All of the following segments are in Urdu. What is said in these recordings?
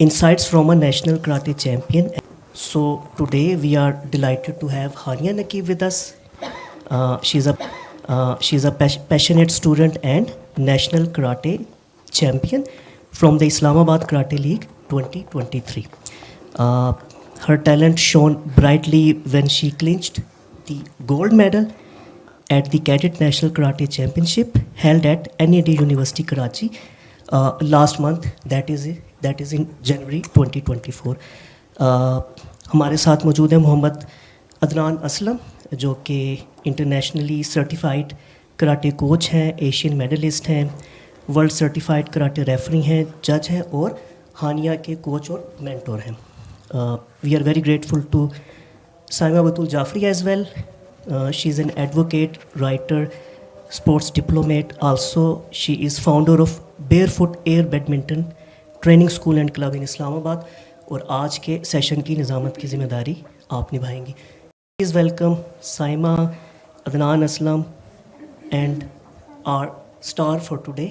insights from a national karate champion. So today we are delighted to have Hania Nakib with us. She's a passionate student and national karate champion from the Islamabad Karate League 2023. Her talent shone brightly when she clinched the gold medal at the Cadet National Karate Championship held at NAD University Karachi last month, that is in January 2024. ہمارے ساتھ موجود ہیں محمد عدنان اسلم جو کہ انٹرنیشنلی سرٹیفائڈ کراٹے کوچ ہیں, ایشین میڈلسٹ ہیں, ورلڈ سرٹیفائڈ کراٹے ریفری ہیں, جج ہیں اور ہانیہ کے کوچ اور مینٹور ہیں. We are very grateful to Saima Batool Jafri as well. She is an advocate, writer, sports diplomat. Also she is founder of Barefoot Air Badminton Training School and Club in Islamabad. اور آج کے سیشن کی نظامت کی ذمہ داری آپ نبھائیں گی. Please welcome Saima Adnan Aslam and our star for today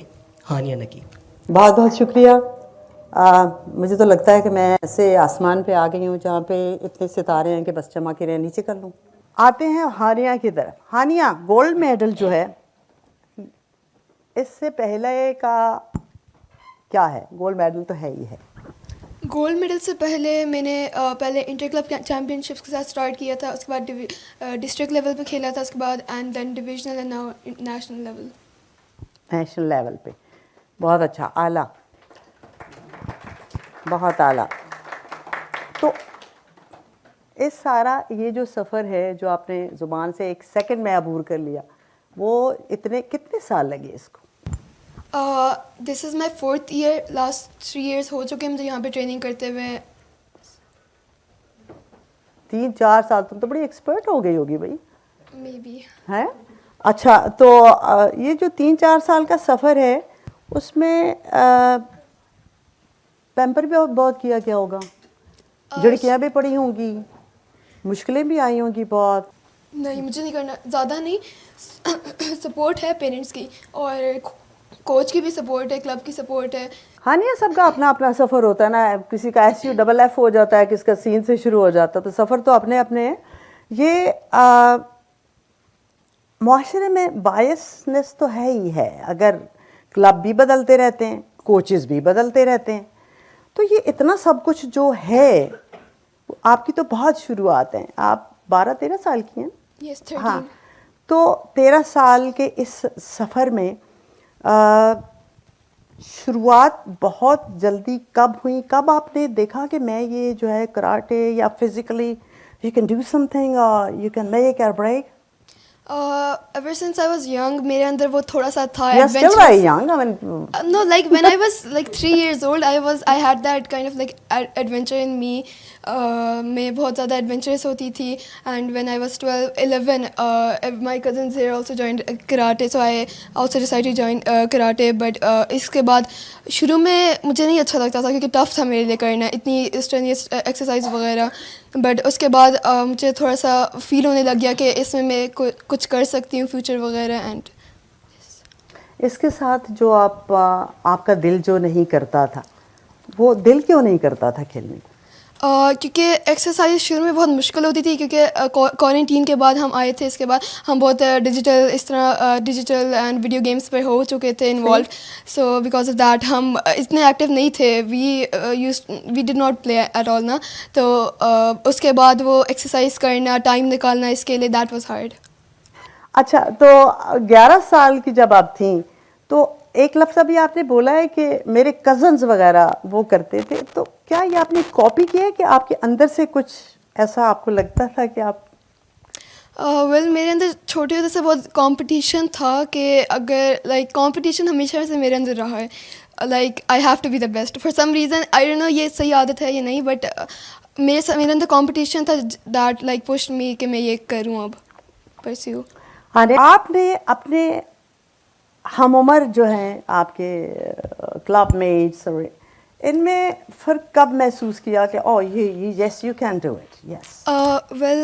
Haniya Naqeeb. بہت بہت شکریہ. مجھے تو لگتا ہے کہ میں ایسے آسمان پہ آ گئی ہوں جہاں پہ اتنے ستارے ہیں کہ بس چمک کے نیچے کر لوں. آتے ہیں ہانیہ کی طرف. ہانیہ, گولڈ میڈل جو ہے اس سے پہلے کا کیا ہے؟ گولڈ میڈل تو ہے ہی ہے. گولڈ میڈل سے پہلے میں نے پہلے انٹر کلب چیمپئن شپس کے ساتھ اسٹارٹ کیا تھا, اس کے بعد ڈسٹرکٹ لیول پہ کھیلا تھا, اس کے بعد and then divisional and now national level. National level پہ بہت اچھا, اعلیٰ, بہت اعلیٰ. تو اس سارا یہ جو سفر ہے جو آپ نے زبان سے ایک سیکنڈ میں عبور کر لیا, وہ کتنے سال لگے اس کو؟ دس از مائی 4th ایئر. لاسٹ 3 years ہو چکے مجھے یہاں پہ ٹریننگ کرتے ہوئے. 3-4 سال تم تو بڑی ایکسپرٹ ہو گئی ہوگی بھائی. مے بی ہے. اچھا, تو یہ جو 3-4 سال کا سفر ہے اس میں پیمپر بھی بہت کیا کیا ہوگا, جھڑکیاں بھی پڑی ہوں گی, مشکلیں بھی آئی ہوں گی بہت. نہیں, مجھے نہیں کرنا, زیادہ نہیں. سپورٹ ہے پیرنٹس کی اور کوچ کی بھی سپورٹ ہے, کلب کی سپورٹ ہے. ہاں نہیں, سب کا اپنا اپنا سفر ہوتا ہے نا. کسی کا SUFF ہو جاتا ہے, کسی کا سین سے شروع ہو جاتا ہے, تو سفر تو اپنے اپنے ہیں. یہ معاشرے میں بائسنس تو ہے ہی ہے. اگر کلب بھی بدلتے رہتے ہیں, کوچز بھی بدلتے رہتے ہیں, تو یہ اتنا سب کچھ جو ہے آپ کی تو بہت شروعات ہیں. آپ 12-13 سال کی ہیں. یس, 13. ہاں, تو 13 سال کے اس سفر میں شروعات بہت جلدی کب ہوئی؟ کب آپ نے دیکھا کہ میں یہ جو ہے کراٹے یا physically you can do some thing اور یو کین میک اور break? Ever since I was young, میرے اندر وہ تھوڑا سا تھا. You're still very young. I mean, no, like when I was like 3 years old, I had that kind of like adventure in me. میں بہت زیادہ ایڈونچرس ہوتی تھی. And when I was 11, my cousins here also joined karate, so I also decided to join karate. But اس کے بعد شروع میں مجھے نہیں اچھا لگتا تھا کیونکہ ٹف تھا میرے لیے کرنا, اتنی اسٹرینیس ایکسرسائز وغیرہ. بٹ اس کے بعد مجھے تھوڑا سا فیل ہونے لگ گیا کہ اس میں کچھ کر سکتی ہوں فیوچر وغیرہ. اینڈ اس کے ساتھ جو آپ کا دل جو نہیں کرتا تھا, وہ دل کیوں نہیں کرتا تھا کھیلنے کو؟ کیونکہ ایکسرسائز شروع میں بہت مشکل ہوتی تھی, کیونکہ کوارنٹین کے بعد ہم آئے تھے. اس کے بعد ہم بہت ڈیجیٹل اینڈ ویڈیو گیمس پہ ہو چکے تھے involved. So because of that ہم اتنے ایکٹیو نہیں تھے. وی did not play at all نا. تو اس کے بعد وہ ایکسرسائز کرنا, ٹائم نکالنا اس کے لیے, دیٹ واز ہارڈ. اچھا, تو 11 سال کی جب آپ تھیں تو ایک لفظ ابھی آپ نے بولا ہے کہ میرے کزنز وغیرہ وہ کرتے تھے, تو کیا یہ آپ نے کاپی کیا ہے کہ آپ کے اندر سے کچھ ایسا آپ کو لگتا تھا کہ آپ؟ ویل, میرے اندر چھوٹے ہوتے سے بہت کمپٹیشن تھا کہ اگر لائک کمپٹیشن ہمیشہ سے میرے اندر رہا ہے. Like I have to be the best for some reason. I don't know یہ صحیح عادت ہے یا نہیں, بٹ میرے اندر کمپٹیشن تھا دیٹ لائک پش می کہ میں یہ کروں اب پرسیو. آپ نے اپنے ہم عمر جو ہیں آپ کے کلب میٹس ان میں فرق کب محسوس کیا کہ او یہ yes you can do it? Yes. Well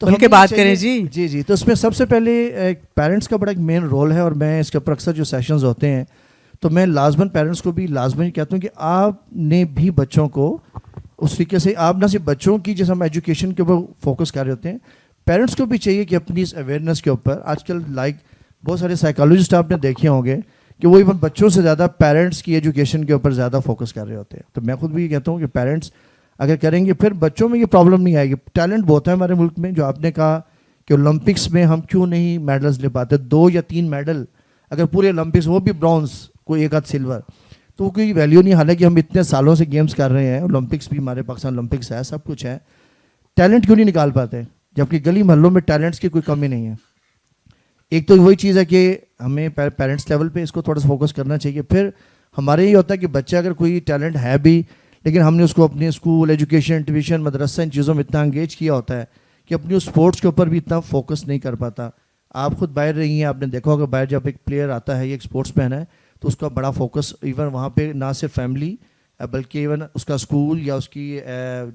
کھل کے بات کریں جی. جی جی. تو اس میں سب سے پہلے پیرنٹس کا بڑا ایک مین رول ہے, اور میں اس کے اوپر اکثر جو سیشنز ہوتے ہیں تو میں لازماً پیرنٹس کو بھی لازماً کہتا ہوں کہ آپ نے بھی بچوں کو اس طریقے سے, آپ نہ صرف بچوں کی جیسے ہم ایجوکیشن کے اوپر فوکس کر رہے ہوتے ہیں, پیرنٹس کو بھی چاہیے کہ اپنی اس اویئرنیس کے اوپر, آج کل بہت سارے سائیکالوجسٹ آپ نے دیکھے ہوں گے کہ وہ ایون بچوں سے زیادہ پیرنٹس کی ایجوکیشن کے اوپر زیادہ فوکس کر رہے ہوتے ہیں. تو میں خود بھی یہ کہتا ہوں کہ پیرنٹس اگر کریں گے پھر بچوں میں یہ پرابلم نہیں آئے گی. ٹیلنٹ بہت ہے ہمارے ملک میں, جو آپ نے کہا کہ اولمپکس میں ہم کیوں نہیں میڈلز لے پاتے, 2 یا 3 میڈل اگر پورے اولمپکس, وہ بھی برونز, کوئی 1 آدھ سلور, تو وہ کوئی ویلیو نہیں. حالانکہ ہم اتنے سالوں سے گیمز کر رہے ہیں, اولمپکس بھی ہمارے پاکستان اولمپکس ہے, سب کچھ ہے, ٹیلنٹ کیوں نہیں نکال پاتے, جبکہ گلی محلوں میں ٹیلنٹس کی کوئی کمی نہیں ہے. ایک تو وہی چیز ہے کہ ہمیں پیرنٹس لیول پہ اس کو تھوڑا سا فوکس کرنا چاہیے. پھر ہمارے یہ ہوتا ہے کہ بچہ اگر کوئی ٹیلنٹ ہے بھی, لیکن ہم نے اس کو اپنے اسکول, ایجوکیشن, ٹیوشن, مدرسہ, ان چیزوں میں اتنا انگیج کیا ہوتا ہے کہ اپنی اس اسپورٹس کے اوپر بھی اتنا فوکس نہیں کر پاتا. آپ خود باہر رہی ہیں, آپ نے دیکھا ہوگا باہر جب ایک پلیئر آتا ہے, یہ ایک اسپورٹس مین ہے, تو اس کا بڑا فوکس ایون وہاں پہ نہ صرف فیملی بلکہ ایون اس کا اسکول یا اس کی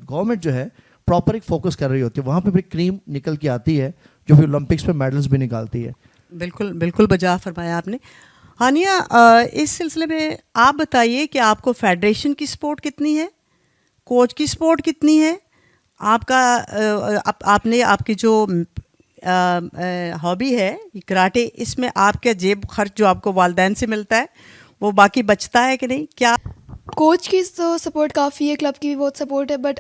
گورنمنٹ جو ہے پراپر ایک فوکس کر رہی ہوتی ہے. وہاں پہ پھر کریم نکل کے آتی ہے جو پھر اولمپکس پہ میڈلز بھی نکالتی ہے. بالکل بالکل بجا فرمایا آپ نے. ہانیہ, اس سلسلے میں آپ بتائیے کہ آپ کو فیڈریشن کی سپورٹ کتنی ہے, کوچ کی سپورٹ کتنی ہے, آپ کا آپ نے آپ کی جو ہابی ہے کراٹے, اس میں آپ کا جیب خرچ جو آپ کو والدین سے ملتا ہے وہ باقی بچتا ہے کہ نہیں, کیا کوچ کی تو سپورٹ کافی ہے, کلب کی بھی بہت سپورٹ ہے, بٹ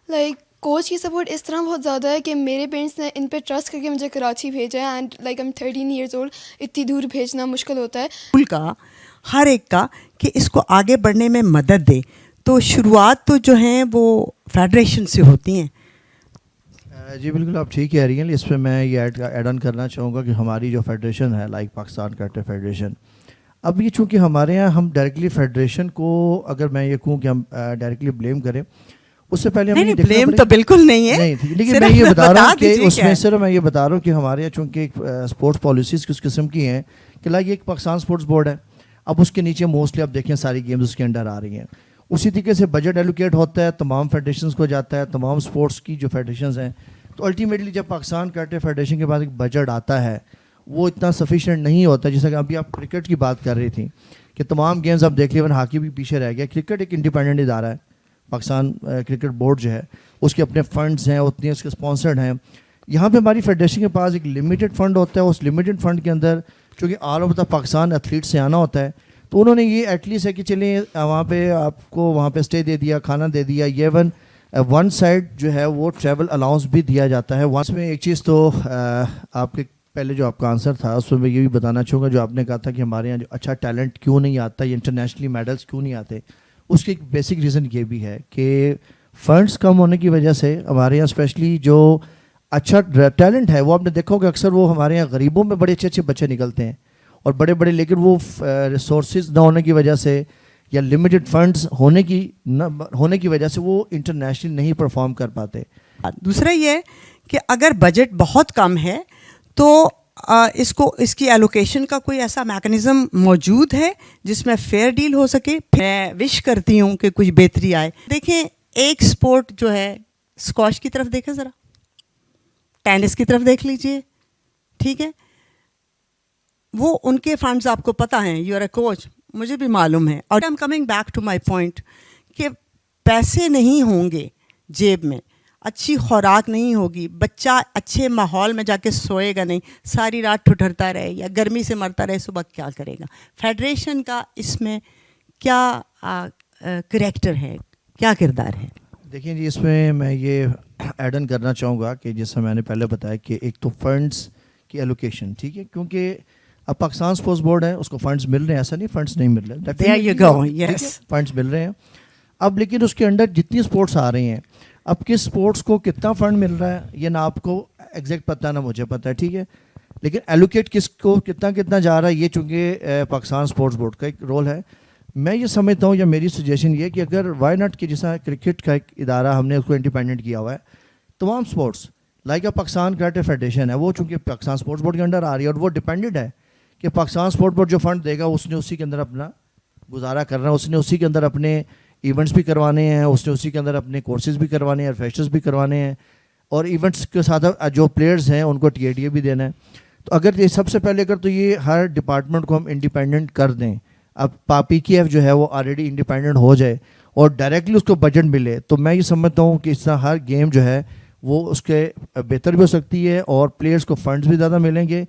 لائک کوچ کی سپورٹ اس طرح بہت زیادہ ہے کہ میرے پیرنٹس نے ان پہ ٹرسٹ کر کے مجھے کراچی بھیجا ہے, and like I'm 13 years old, اتنی دور بھیجنا مشکل ہوتا ہے. اسکول کا ہر ایک کا کہ اس کو آگے بڑھنے میں مدد دے, تو شروعات تو جو ہیں وہ فیڈریشن سے ہوتی ہیں. جی بالکل آپ ٹھیک کہہ رہی ہیں. اس پہ میں یہ ایڈ آن کرنا چاہوں گا کہ ہماری جو فیڈریشن ہے لائک پاکستان کراٹے فیڈریشن, اب یہ چونکہ ہمارے یہاں ہم ڈائریکٹلی فیڈریشن کو اگر میں یہ کہوں کہ ہم ڈائریکٹلی بلیم کریں, اس سے پہلے ہمیں بلیم تو بالکل نہیں ہے, لیکن میں یہ بتا رہا ہوں کہ اس میں صرف میں یہ بتا رہا ہوں کہ ہمارے یہاں چونکہ ایک اسپورٹس پالیسیز کس قسم کی ہیں کہ لائک ایک پاکستان اسپورٹس بورڈ ہے, اب اس کے نیچے موسٹلی آپ دیکھیں ساری گیمز اس کے انڈر آ رہی ہیں. اسی طریقے سے بجٹ ایلوکیٹ ہوتا ہے, تمام فیڈریشنز کو جاتا ہے, تمام اسپورٹس کی جو فیڈریشنز ہیں, تو الٹیمیٹلی جب پاکستان کراٹے فیڈریشن کے بعد ایک بجٹ آتا ہے وہ اتنا سفیشینٹ نہیں ہوتا. جیسا کہ ابھی آپ کرکٹ کی بات کر رہی تھیں کہ تمام گیمز آپ دیکھ لیے, ہاکی بھی پیچھے رہ گیا. کرکٹ ایک انڈیپینڈنٹ ادارہ ہے, پاکستان کرکٹ بورڈ جو ہے اس کے اپنے فنڈز ہیں, اتنے اس کے اسپانسرڈ ہیں. یہاں پہ ہماری فیڈریشن کے پاس ایک لمیٹڈ فنڈ ہوتا ہے, اس لمیٹڈ فنڈ کے اندر چونکہ all over the Pakistan athlete سے آنا ہوتا ہے, تو انہوں نے یہ ایٹ لیسٹ ہے کہ چلیں وہاں پہ آپ کو وہاں پہ اسٹے دے دیا, کھانا دے دیا, ایون ون سائڈ جو ہے وہ ٹریول الاؤنس بھی دیا جاتا ہے. وہاں میں ایک چیز تو آپ کے پہلے جو آپ کا آنسر تھا اس میں یہ بھی بتانا چاہوں گا, جو آپ نے کہا تھا کہ ہمارے یہاں جو اچھا ٹیلنٹ کیوں نہیں آتا یا انٹرنیشنلی میڈلس کیوں نہیں آتے, اس کی ایک بیسک ریزن یہ بھی ہے کہ فنڈس کم ہونے کی وجہ سے ہمارے یہاں اسپیشلی جو اچھا ٹیلنٹ ہے وہ آپ نے دیکھا ہوگا اکثر وہ ہمارے یہاں غریبوں میں بڑے اچھے بچے نکلتے ہیں اور بڑے بڑے, لیکن وہ ریسورسز نہ ہونے کی وجہ سے یا لمیٹڈ فنڈز ہونے کی وجہ سے وہ انٹرنیشنل نہیں پرفارم کر پاتے. دوسرا یہ کہ اگر بجٹ بہت کم ہے تو اس کی ایلوکیشن کا کوئی ایسا میکنزم موجود ہے جس میں فیئر ڈیل ہو سکے. میں وش کرتی ہوں کہ کچھ بہتری آئے. دیکھیں ایک سپورٹ جو ہے اسکواش کی طرف دیکھیں, ذرا ٹینس کی طرف دیکھ لیجئے, ٹھیک ہے, وہ ان کے فنڈز آپ کو پتہ ہیں, یو آر اے کوچ, مجھے بھی معلوم ہے. اور I am coming back to my point کہ پیسے نہیں ہوں گے جیب میں, اچھی خوراک نہیں ہوگی, بچہ اچھے ماحول میں جا کے سوئے گا نہیں, ساری رات ٹھٹھرتا رہے یا گرمی سے مرتا رہے, صبح کیا کرے گا. فیڈریشن کا اس میں کیا کریکٹر ہے, کیا کردار ہے؟ دیکھیں جی, اس میں یہ ایڈ آن کرنا چاہوں گا کہ جیسا میں نے پہلے بتایا کہ ایک تو فنڈز کی ایلوکیشن, ٹھیک ہے, کیونکہ اب پاکستان اسپورٹس بورڈ ہے, اس کو فنڈز مل رہے ہیں, ایسا نہیں فنڈز نہیں مل رہے, فنڈز مل رہے ہیں. اب لیکن اس کے انڈر جتنی اسپورٹس آ رہی ہیں, اب کس اسپورٹس کو کتنا فنڈ مل رہا ہے یہ نہ آپ کو ایگزیکٹ پتہ نہ مجھے پتہ ہے, ٹھیک ہے, لیکن ایلوکیٹ کس کو کتنا جا رہا ہے یہ چونکہ پاکستان اسپورٹس بورڈ کا ایک رول ہے. میں یہ سمجھتا ہوں یا میری سجیشن یہ کہ اگر وائی ناٹ کہ جیسا کرکٹ کا ایک ادارہ ہم نے اس کو انڈیپینڈنٹ کیا ہوا ہے, تمام sports like Pakistan karate federation ہے وہ چونکہ پاکستان اسپورٹس بورڈ کے انڈر آ رہی ہے اور وہ ڈیپینڈنٹ ہے کہ پاکستان اسپورٹ بورڈ جو فنڈ دے گا اس نے اسی کے اندر اپنا گزارا کرنا ہے, اس نے اسی کے اندر اپنے ایونٹس بھی کروانے ہیں, اس نے اسی کے اندر اپنے کورسز بھی کروانے ہیں, ریفریشرز بھی کروانے ہیں. اور ایونٹس کے ساتھ جو پلیئرز ہیں ان کو TATA بھی دینا ہے. تو اگر یہ سب سے پہلے اگر تو یہ ہر ڈپارٹمنٹ کو ہم انڈیپینڈنٹ کر دیں, اب PKF جو ہے وہ آلریڈی انڈیپینڈنٹ ہو جائے اور ڈائریکٹلی اس کو بجٹ ملے, تو میں یہ سمجھتا ہوں کہ اس طرح ہر گیم جو ہے وہ اس کے بہتر بھی ہو سکتی ہے اور پلیئرز کو فنڈز بھی زیادہ ملیں گے.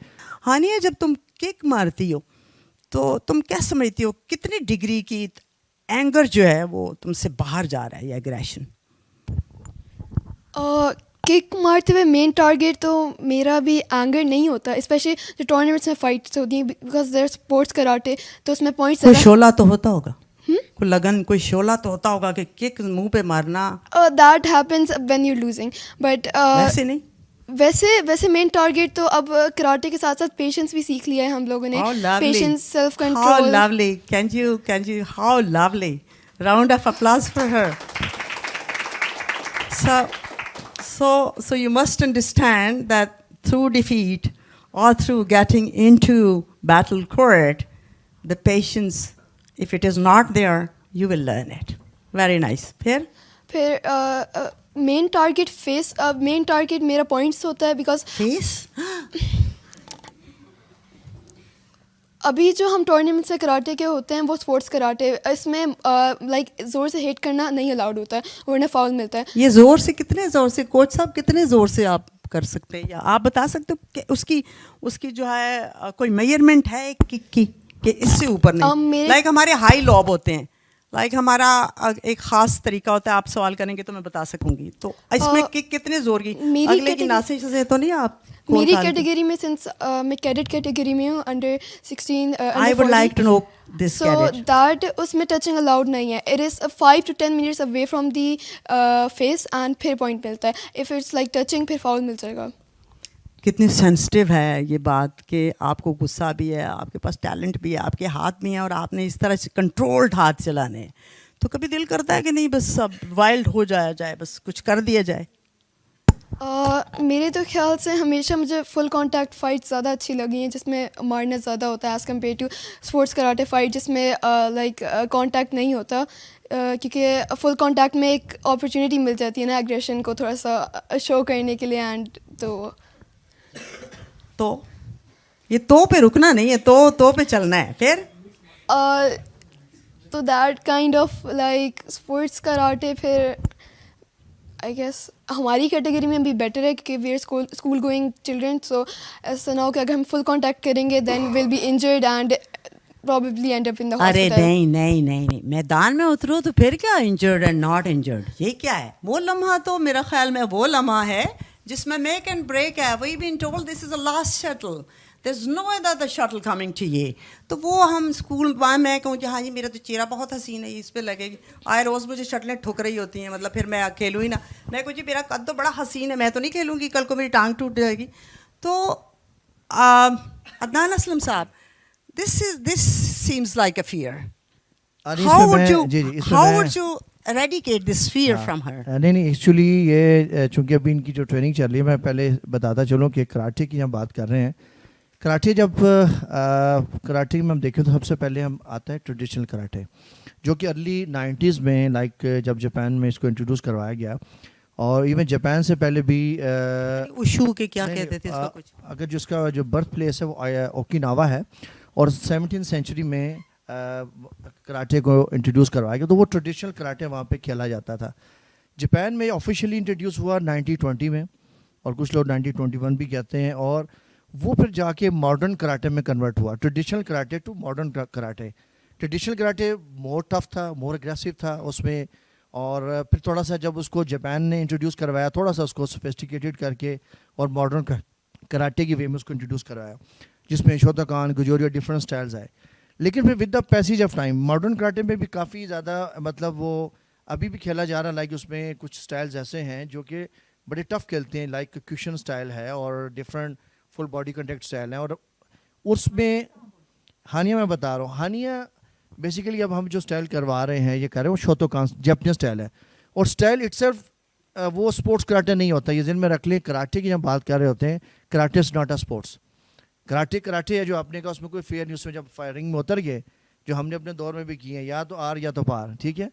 ہانیہ, جب تم کک مارتی ہو تو تم کیا سمجھتی ہو کتنی ڈگری کی اینگر جو ہے وہ تم سے باہر جا رہا ہے, یا ایگریشن؟ کک مارتے ہوئے مین ٹارگیٹ تو میرا بھی اینگر نہیں ہوتا, اسپیشلی جو ٹورنامنٹس میں فائٹس ہوتی ہیں, بیکاز دیر اسپورٹس کراٹے, تو اس میں پوائنٹس کوئی شعلہ تو ہوتا ہوگا, کوئی لگن, کوئی شعلہ تو ہوتا ہوگا کہ کک منہ پہ مارنا. That happens when you losing, but ویسے نہیں. ویسے مین ٹارگیٹ تو اب کراٹے کے ساتھ ساتھ پیشنس بھی سیکھ لیا ہے ہم لوگوں نے. Patience, self control. How lovely. Can you, how lovely. Round of applause for her. So you must understand that through defeat or through getting into battle court, the patience, if it is not there, you will learn it. Very nice. پھر مین ٹارگیٹ میرا پوائنٹس ہوتا ہے, بیکاز Face? ابھی جو ہم ٹورنامنٹس میں کراٹے کے ہوتے ہیں وہ اسپورٹس کراٹے, اس میں لائک زور سے ہٹ کرنا نہیں الاؤڈ ہوتا ہے ورنہ فاؤل ملتا ہے. یہ زور سے, کتنے زور سے کوچ صاحب, کتنے زور سے آپ کر سکتے ہیں, یا آپ بتا سکتے ہو کہ اس کی جو ہے کوئی میجرمنٹ ہے کک کی کہ اس سے اوپر نہیں؟ لائک ہمارے ہائی لوب ہوتے ہیں, لائک ہمارا ایک خاص طریقہ ہوتا ہے, آپ سوال کریں گے تو میں بتا سکوں گی. تو اس میں کک کتنے زور کی, اگلے کی ناسے سے تو نہیں آپ؟ میری کیٹیگری میں, سنس میں کیڈٹ کیٹیگری میں ہوں, under 16, I would like to know this so cadet. that اس میں ٹچنگ الاؤڈ نہیں ہے. It is 5 to 10 minutes away from the face and پھر پوائنٹ ملتا ہے. If it's like touching پھر فاؤل مل جائے گا. کتنی سینسٹیو ہے یہ بات کہ آپ کو غصہ بھی ہے, آپ کے پاس ٹیلنٹ بھی ہے, آپ کے ہاتھ بھی ہیں, اور آپ نے اس طرح سے کنٹرولڈ ہاتھ چلانے ہیں, تو کبھی دل کرتا ہے کہ نہیں بس اب وائلڈ ہو جائے, بس کچھ کر دیا جائے؟ میرے تو خیال سے ہمیشہ مجھے فل کانٹیکٹ فائٹ زیادہ اچھی لگی ہیں, جس میں مارنا زیادہ ہوتا ہے as compare to sports karate fight جس میں لائک کانٹیکٹ نہیں ہوتا, کیونکہ فل کانٹیکٹ میں ایک اپرچونیٹی مل جاتی ہے نا ایگریشن کو تھوڑا سا شو کرنے کے لیے. اینڈ تو یہ تو پہ رکنا نہیں ہے, تو پہ چلنا ہے. پھر تو that kind of like sports karate پھر آئی گیس ہماری کیٹیگری میں بھی بیٹر ہے, کیونکہ we are school going children. So ایسا نہ ہو کہ اگر ہم فل کانٹیکٹ کریں گے then will be injured and probably end up in the hospital. ارے نہیں, میدان میں اترو تو پھر کیا انجرڈ اینڈ ناٹ انجرڈ, یہ کیا ہے؟ وہ لمحہ تو میرا خیال میں وہ لمحہ ہے جس میں میک اینڈ بریک ہے. We been told this is a last shuttle, there is no other shuttle coming to یہ. تو وہ ہم اسکول میں کہوں کہ ہاں جی میرا تو چہرہ بہت حسین ہے, اس پہ لگے گی, آئے روز مجھے شٹلیں ٹھک رہی ہوتی ہیں, مطلب پھر میں کھیلوں ہی نا. میں کہوں جی میرا قد تو بڑا حسین ہے, میں تو نہیں کھیلوں گی, کل کو میری ٹانگ ٹوٹ جائے گی. تو عدنان اسلم صاحب, this seems like a fear. How would you eradicate this fear from her? نہیں ایکچولی یہ چونکہ ابھی ان کی جو ٹریننگ چل رہی ہے, میں پہلے بتاتا چلوں کہ کراٹے کی ہم بات کر رہے ہیں. کراٹے کراٹے میں ہم دیکھیں تو سب سے پہلے ہم آتا ہے ٹریڈیشنل کراٹے, جو کہ ارلی 90s میں لائک جب جاپان میں اس کو انٹروڈیوس کروایا گیا, اور ایون جاپان سے پہلے بھی اوشو کے کیا کہتے تھے اس کو کچھ, اگر جس کا جو برتھ پلیس ہے وہ اوکیناوا ہے, اور 17th سینچری میں کراٹے کو انٹروڈیوس کروایا گیا, تو وہ ٹریڈیشنل کراٹے وہاں پہ کھیلا جاتا تھا. جاپان میں آفیشیلی انٹروڈیوس ہوا 1920 میں, اور کچھ لوگ 1921 بھی کہتے ہیں, اور وہ پھر جا کے ماڈرن کراٹے میں کنورٹ ہوا, traditional karate to modern karate. Traditional karate more tough تھا, مور اگریسو تھا اس میں, اور پھر تھوڑا سا جب اس کو جاپان نے انٹروڈیوس کروایا, تھوڑا سا اس کو سوفسٹیکیٹڈ کر کے اور ماڈرن کراٹے کی وے میں اس کو انٹروڈیوس کروایا, جس میں شوتوکان, گجوریا, ڈفرینٹ سٹائلز آئے. لیکن پھر with the passage of time modern karate میں بھی کافی زیادہ مطلب وہ ابھی بھی کھیلا جا رہا ہے. لائک اس میں کچھ سٹائلز ایسے ہیں جو کہ بڑے ٹف کھیلتے ہیں, لائک کیوشن سٹائل ہے, اور different full body contact style ہے. اور اس میں ہانیہ میں بتا رہا ہوں, ہانیہ بیسیکلی اب ہم جو سٹائل کروا رہے ہیں یہ کر رہے ہیں وہ شوتوکان جاپنیز سٹائل ہے, اور سٹائل اٹ سیلف وہ اسپورٹس کراٹے نہیں ہوتا. یہ ذہن میں رکھ لیں, کراٹے کی جب بات کر رہے ہوتے ہیں, karate is not a sports. Karate ہے جو آپ نے کہا اس میں کوئی فیئر نہیں, اس میں جب فائرنگ میں اتر گئے جو ہم نے اپنے دور میں بھی کیے ہیں, یا تو آر یا تو پار, ٹھیک ہے,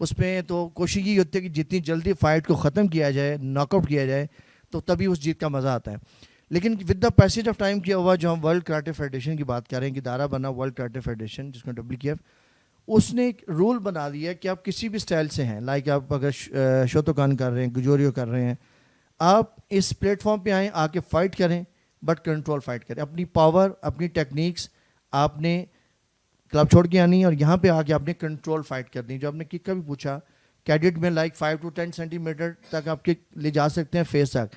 اس میں تو کوشش یہ ہوتی ہے کہ جتنی جلدی فائٹ کو ختم کیا جائے, ناک آؤٹ کیا جائے, تو تبھی اس جیت کا مزہ آتا ہے. لیکن with the passage of time کیا ہوا, جو ہم ورلڈ کراٹے فیڈریشن کی بات کریں کہ ادارہ بنا ورلڈ کراٹے فیڈریشن جس کو WKF, اس نے ایک رول بنا دیا ہے کہ آپ کسی بھی اسٹائل سے ہیں, لائک آپ اگر شوتوکان کر رہے ہیں, گجوریو کر رہے ہیں, آپ اس پلیٹ فارم پہ آئیں, آ کے فائٹ کریں, بٹ کنٹرول فائٹ کریں. اپنی پاور, اپنی ٹیکنیکس آپ نے کلب چھوڑ کے آنی ہے, اور یہاں پہ آ کے آپ نے کنٹرول فائٹ کرنی. جو آپ نے کک کا بھی پوچھا, کیڈٹ میں لائک 5 to 10 سینٹی میٹر تک آپ کک لے جا سکتے ہیں فیس تک.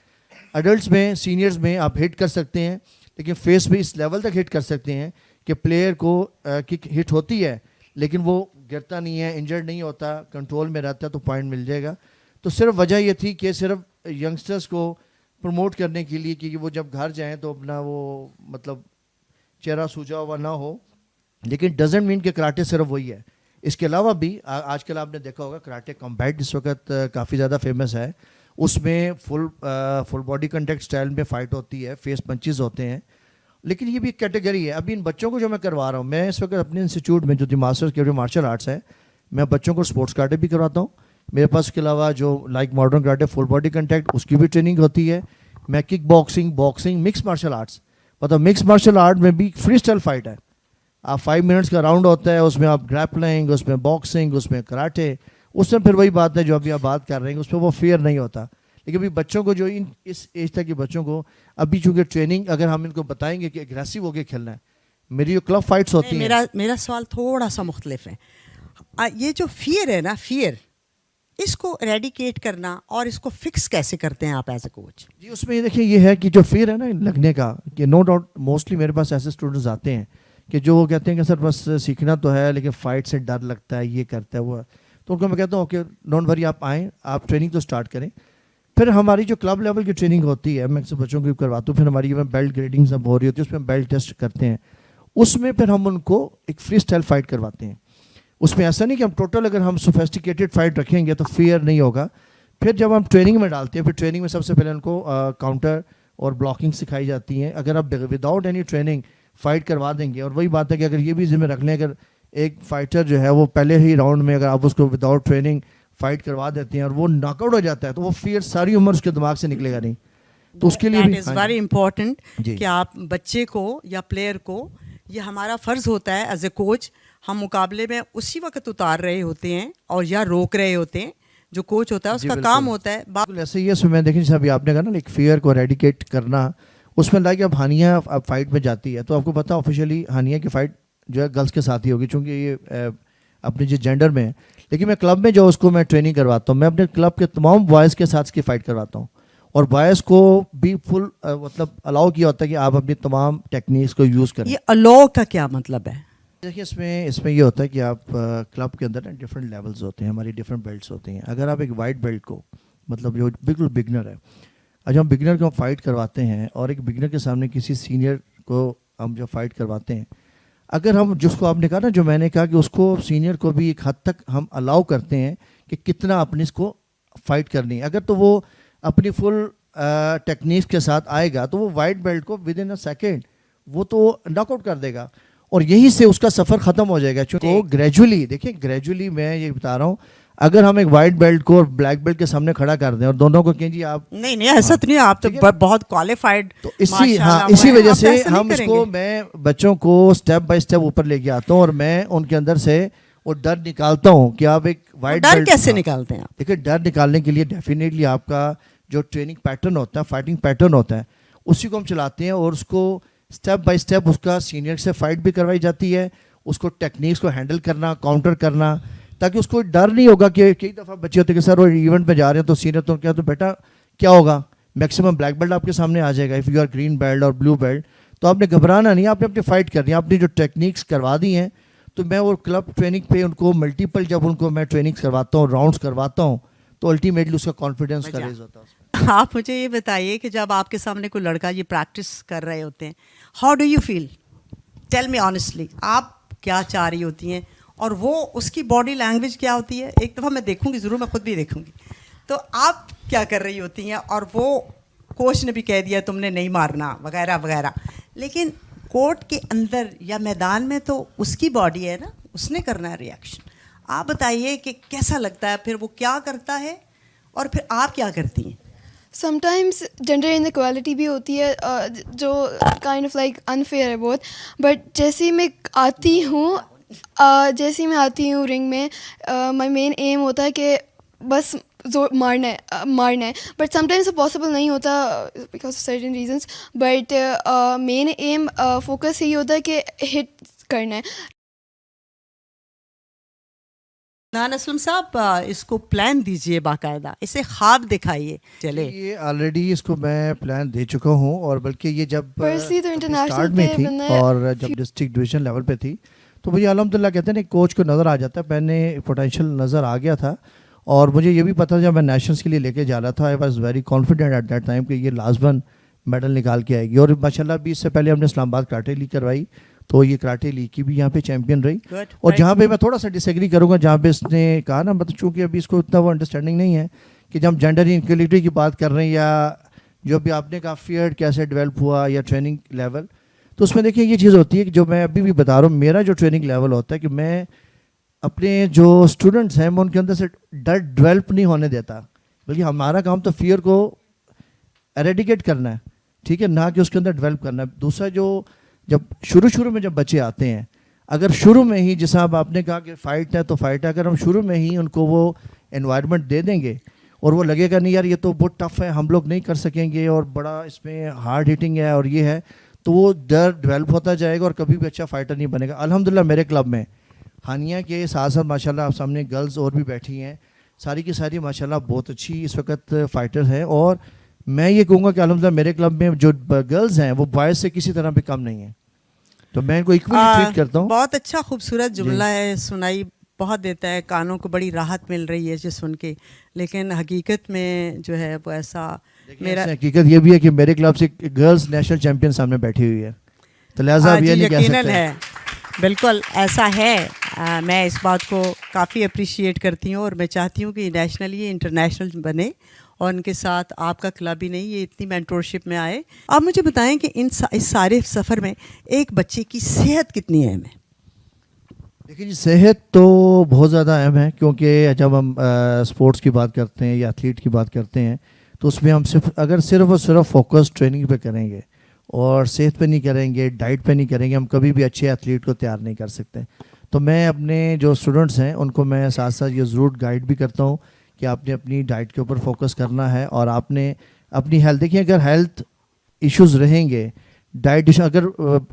ایڈلٹس میں, سینئرز میں آپ ہٹ کر سکتے ہیں, لیکن فیس بھی اس لیول تک ہٹ کر سکتے ہیں کہ پلیئر کو کک ہٹ ہوتی ہے لیکن وہ گرتا نہیں ہے, انجرڈ نہیں ہوتا, کنٹرول میں رہتا ہے, تو پوائنٹ مل جائے گا. تو صرف وجہ یہ تھی کہ صرف ینگسٹرز کو پروموٹ کرنے کے لیے کہ وہ جب گھر جائیں تو اپنا وہ مطلب چہرہ سوجا ہوا نہ ہو, لیکن ڈزنٹ مین کہ کراٹے صرف وہی ہے. اس کے علاوہ بھی آج کل آپ نے دیکھا ہوگا کراٹے کمبیٹ اس وقت کافی زیادہ فیمس ہے. اس میں فل باڈی کنٹیکٹ اسٹائل میں فائٹ ہوتی ہے, فیس پنچز ہوتے ہیں, لیکن یہ بھی ایک کیٹیگری ہے. ابھی ان بچوں کو جو میں کروا رہا ہوں, میں اس وقت اپنے انسٹیٹیوٹ میں جو دی ماسٹرز کے مارشل آرٹس ہے, میں بچوں کو اسپورٹس کراٹے بھی کرواتا ہوں. میرے پاس اس کے علاوہ جو like modern karate full body contact اس کی بھی ٹریننگ ہوتی ہے. میں kick boxing mix martial arts, مطلب مکس مارشل آرٹ میں بھی فری اسٹائل فائٹ ہے. آپ 5 منٹس کا راؤنڈ ہوتا ہے, اس میں آپ گریپلنگ, اس میں باکسنگ, اس میں کراٹے, اس میں پھر وہی بات ہے جو ابھی آپ بات کر رہے ہیں, اس میں وہ فیئر نہیں ہوتا. لیکن ابھی بچوں کو جو اس ایج تک کے بچوں کو ابھی چونکہ ٹریننگ اگر ہم ان کو بتائیں گے کہ اگریسو ہو کے کھیلنا ہے, میری جو کلب فائٹس ہوتی ہیں. میرا سوال تھوڑا سا مختلف ہے. یہ جو فیئر ہے نا, فیئر, اس کو ریڈیکیٹ کرنا اور اس کو فکس کیسے کرتے ہیں آپ ایز اے کوچ؟ جی اس میں یہ دیکھیں, یہ ہے کہ جو فیئر ہے نا لگنے کا, کہ نو ڈاؤٹ موسٹلی میرے پاس ایسے اسٹوڈنٹس آتے ہیں کہ جو کہتے ہیں کہ سر بس سیکھنا تو ہے لیکن فائٹ سے ڈر لگتا ہے, یہ کرتا ہے وہ. تو ان کو میں کہتا ہوں اوکے ڈونٹ وری, آپ آئیں, آپ ٹریننگ تو اسٹارٹ کریں. پھر ہماری جو کلب لیول کی ٹریننگ ہوتی ہے, میں اکثر بچوں کو بھی کرواتا ہوں. پھر ہماری بیلٹ گریڈنگ سب ہو رہی ہوتی ہے, اس میں بیلٹ ٹیسٹ کرتے ہیں. اس میں پھر ہم ان کو ایک فری اسٹائل فائٹ کرواتے ہیں. اس میں ایسا نہیں کہ ہم ٹوٹل اگر ہم سوفیسٹیکیٹڈ فائٹ رکھیں گے تو فیئر نہیں ہوگا. پھر جب ہم ٹریننگ میں ڈالتے ہیں, پھر ٹریننگ میں سب سے پہلے ان کو کاؤنٹر اور بلاکنگ سکھائی جاتی ہیں. اگر آپ وداؤٹ اینی ٹریننگ فائٹ کروا دیں گے, اور وہی بات ہے کہ اگر یہ بھی ذمہ رکھ لیں, اگر ایک فائٹر جو ہے وہ پہلے ہی راؤنڈ میں اگر آپ اس کو وداؤٹ ٹریننگ فائٹ کروا دیتے ہیں اور وہ ناک آؤٹ ہو جاتا ہے, تو وہ فیئر ساری عمر اس کے دماغ سے نکلے گا نہیں. تو اس کے لیے بھی ویری امپورٹنٹ جی. کہ آپ بچے کو یا پلیئر کو, یہ ہمارا فرض ہوتا ہے ایز اے کوچ, ہم مقابلے میں اسی وقت اتار رہے ہوتے ہیں اور یا روک رہے ہوتے ہیں. جو کوچ ہوتا ہے اس کا کام ہوتا ہے. بالکل ایسے ہی ہے. اس میں دیکھیں جیسے ابھی آپ نے کہا نا ایک فیئر کو ریڈیکیٹ کرنا, اس میں لائک اب ہانیہ اب فائٹ میں جاتی ہے, تو آپ کو پتا آفیشیلی ہانیہ کی فائٹ جو ہے گرلس کے ساتھ ہی ہوگی, چونکہ یہ اپنے جو جینڈر میں ہے. لیکن میں کلب میں جو اس کو میں ٹریننگ کرواتا ہوں, میں اپنے کلب کے تمام بوائز کے ساتھ اس کی فائٹ کرواتا ہوں, اور بوائز کو بھی فل مطلب الاؤ کیا ہوتا ہے کہ آپ اپنی تمام ٹیکنیکس کو یوز کریں. یہ الاؤ کا کیا مطلب ہے؟ دیکھیے اس میں یہ ہوتا ہے کہ آپ کلب کے اندر ڈفرینٹ لیولز ہوتے ہیں, ہماری ڈفرینٹ بیلٹس ہوتی ہیں. اگر آپ ایک وائٹ بیلٹ کو مطلب جو بالکل بگنر ہے, جب ہم بگنر کو فائٹ کرواتے ہیں اور ایک بگنر کے سامنے کسی سینئر کو ہم جو فائٹ کرواتے ہیں, اگر ہم جس کو آپ نے کہا نا, جو میں نے کہا کہ اس کو سینئر کو بھی ایک حد تک ہم الاؤ کرتے ہیں کہ کتنا اپنے اس کو فائٹ کرنی ہے. اگر تو وہ اپنی فل ٹیکنیکس کے ساتھ آئے گا تو وہ وائٹ بیلٹ کو ود ان اے سیکنڈ وہ تو ناک آؤٹ کر دے گا, اور یہیں سے اس کا سفر ختم ہو جائے گا. چونکہ گریجولی دیکھیں, گریجولی میں یہ بتا رہا ہوں, اگر ہم ایک وائٹ بیلٹ کو اور بلیک بیلٹ کے سامنے کھڑا کر دیں اور دونوں کو کہیں جی آپ نہیں ایسا تو نہیں, آپ تو بہت کوالیفائڈ, تو اسی وجہ سے ہم اس کو, میں بچوں کو اسٹیپ بائی اسٹیپ اوپر لے کے آتا ہوں, اور میں ان کے اندر سے وہ ڈر نکالتا ہوں کہ آپ ایک وائٹ بیلٹ. ڈر کیسے نکالتے ہیں آپ؟ دیکھیں ڈر نکالنے کے لیے ڈیفینیٹلی آپ کا جو ٹریننگ پیٹرن ہوتا ہے, فائٹنگ پیٹرن ہوتا ہے, اسی کو ہم چلاتے ہیں, اور اس کو اسٹیپ بائی اسٹیپ اس کا سینئر سے فائٹ بھی کروائی جاتی ہے, اس کو ٹیکنیکس کو ہینڈل کرنا, کاؤنٹر کرنا, تاکہ اس کو ڈر نہیں ہوگا. کہ کئی دفعہ بچے ہوتے ہیں کہ سر وہ ایونٹ میں جا رہے ہیں تو سینئر تو کیا, تو بیٹا کیا ہوگا, میکسیمم بلیک بیلٹ آپ کے سامنے آ جائے گا, if you are green belt اور بلو بیلٹ, تو آپ نے گھبرانا نہیں, آپ نے اپنی فائٹ کرنی ہے. آپ نے جو ٹیکنیکس کروا دی ہیں, تو میں وہ کلب ٹریننگ پہ ان کو ملٹیپل جب ان کو میں ٹریننگس کرواتا ہوں, راؤنڈس کرواتا ہوں, تو الٹیمیٹلی اس کا کانفیڈینس کا ریز ہوتا ہے. آپ مجھے یہ بتائیے کہ جب آپ کے سامنے کوئی لڑکا یہ پریکٹس کر رہے ہوتے ہیں, how do you feel? Tell me honestly, آپ کیا چاہ رہی ہوتی ہیں, اور وہ اس کی باڈی لینگویج کیا ہوتی ہے؟ ایک دفعہ میں دیکھوں گی ضرور, میں خود بھی دیکھوں گی, تو آپ کیا کر رہی ہوتی ہیں, اور وہ کوچ نے بھی کہہ دیا تم نے نہیں مارنا وغیرہ وغیرہ, لیکن کورٹ کے اندر یا میدان میں تو اس کی باڈی ہے نا, اس نے کرنا ہے ریئیکشن. آپ بتائیے کہ کیسا لگتا ہے, پھر وہ کیا کرتا ہے اور پھر آپ کیا کرتی ہیں؟ سمٹائمس جینڈر انیکوالٹی بھی ہوتی ہے جو کائنڈ آف لائک انفیئر ہے بہت, بٹ جیسے ہی میں آتی ہوں رنگ میں, مائی مین ایم ہوتا ہے کہ بس مارنا ہے, بٹ سم ٹائمس پاسبل نہیں ہوتا because of certain reasons, but main aim focus یہی ہوتا ہے کہ ہٹ کرنا ہے. نان اسلم صاحب, اس کو پلان دیجئے باقاعدہ, اسے خواب دکھائیے. چلے یہ آلریڈی اس کو میں پلان دے چکا ہوں, اور بلکہ یہ جب Firstly تو international اسٹارٹ میں پہ تھی بننا ہے. اور جب ڈسٹرکٹ ڈویژن لیول پہ تھی تو مجھے الحمدللہ کہتے ہیں نا کوچ کو نظر آ جاتا ہے, میں نے پوٹینشیل نظر آ گیا تھا, اور مجھے یہ بھی پتا تھا جب میں نیشنلس کے لیے لے کے جا رہا تھا, I was very confident at that time کہ یہ لازماً میڈل نکال کے آئے گی. اور ماشاء اللہ بھی اس سے پہلے ہم نے اسلام آباد کراٹے لیگ کروائی, تو یہ کراٹے لیگ کی بھی یہاں پہ چیمپئن رہی. اور جہاں پہ میں تھوڑا سا ڈس ایگری کروں گا, جہاں پہ اس نے کہا نا, مطلب چونکہ ابھی اس کو اتنا وہ انڈرسٹینڈنگ نہیں ہے کہ جب ہم جینڈر انکویلٹی کی بات کر رہے ہیں, یا جو بھی آپ نے کہا فیئر کیسے ڈیولپ ہوا یا ٹریننگ لیول, تو اس میں دیکھیں یہ چیز ہوتی ہے کہ جو میں ابھی بھی بتا رہا ہوں, میرا جو ٹریننگ لیول ہوتا ہے کہ میں اپنے جو اسٹوڈنٹس ہیں میں ان کے اندر سے ڈر ڈیولپ نہیں ہونے دیتا, بلکہ ہمارا کام تو فیئر کو ایریڈیکیٹ کرنا ہے, ٹھیک ہے, نہ کہ اس کے اندر ڈیولپ کرنا ہے. دوسرا جو جب شروع میں جب بچے آتے ہیں, اگر شروع میں ہی جیسا اب آپ نے کہا کہ فائٹ ہے تو فائٹ ہے, اگر ہم شروع میں ہی ان کو وہ انوائرمنٹ دے دیں گے اور وہ لگے گا نہیں یار یہ تو بہت ٹف ہے, ہم لوگ نہیں کر سکیں گے اور بڑا اس میں ہارڈ ہٹنگ ہے اور یہ ہے, تو وہ ڈر ڈیولپ ہوتا جائے گا اور کبھی بھی اچھا فائٹر نہیں بنے گا. الحمدللہ میرے کلب میں ہانیہ کے ساتھ ساتھ ماشاء اللہ آپ سامنے گرلز اور بھی بیٹھی ہیں, ساری کی ساری ماشاء اللہ بہت اچھی اس وقت فائٹر ہیں. اور میں یہ کہوں گا کہ الحمدللہ میرے کلب میں جو گرلز ہیں وہ بوائز سے کسی طرح بھی کم نہیں ہیں, تو میں ان کو ایکولی ٹریٹ کرتا ہوں. بہت اچھا خوبصورت جملہ ہے, سنائی بہت دیتا ہے, کانوں کو بڑی راحت مل رہی ہے جو سن کے, لیکن حقیقت میں جو ہے وہ ایسا میرا حقیقت یہ بھی ہے کہ میرے کلب سے گرلز نیشنل چیمپئن سامنے بیٹھی ہوئی ہے, تو لہٰذا اب یہ نہیں کہہ سکتے. ہے, بالکل ایسا ہے. میں اس بات کو کافی اپریشیٹ کرتی ہوں اور میں چاہتی ہوں کہ یہ نیشنلی انٹرنیشنل بنے, اور ان کے ساتھ آپ کا کلب ہی نہیں, یہ اتنی مینٹورشپ میں آئے. آپ مجھے بتائیں کہ اس سارے سفر میں ایک بچے کی صحت کتنی اہم ہے؟ دیکھیں جی, صحت تو بہت زیادہ اہم ہے, کیونکہ جب ہم اسپورٹس کی بات کرتے ہیں یا ایتھلیٹ کی بات کرتے ہیں تو اس میں ہم صرف اور صرف فوکس ٹریننگ پہ کریں گے اور صحت پہ نہیں کریں گے, ڈائٹ پہ نہیں کریں گے, ہم کبھی بھی اچھے ایتھلیٹ کو تیار نہیں کر سکتے. تو میں اپنے جو اسٹوڈنٹس ہیں ان کو میں ساتھ ساتھ یہ ضرور گائیڈ بھی کرتا ہوں کہ آپ نے اپنی ڈائٹ کے اوپر فوکس کرنا ہے, اور آپ نے اپنی ہیلتھ, دیکھیں اگر ہیلتھ ایشوز رہیں گے, ڈائٹ ایشو,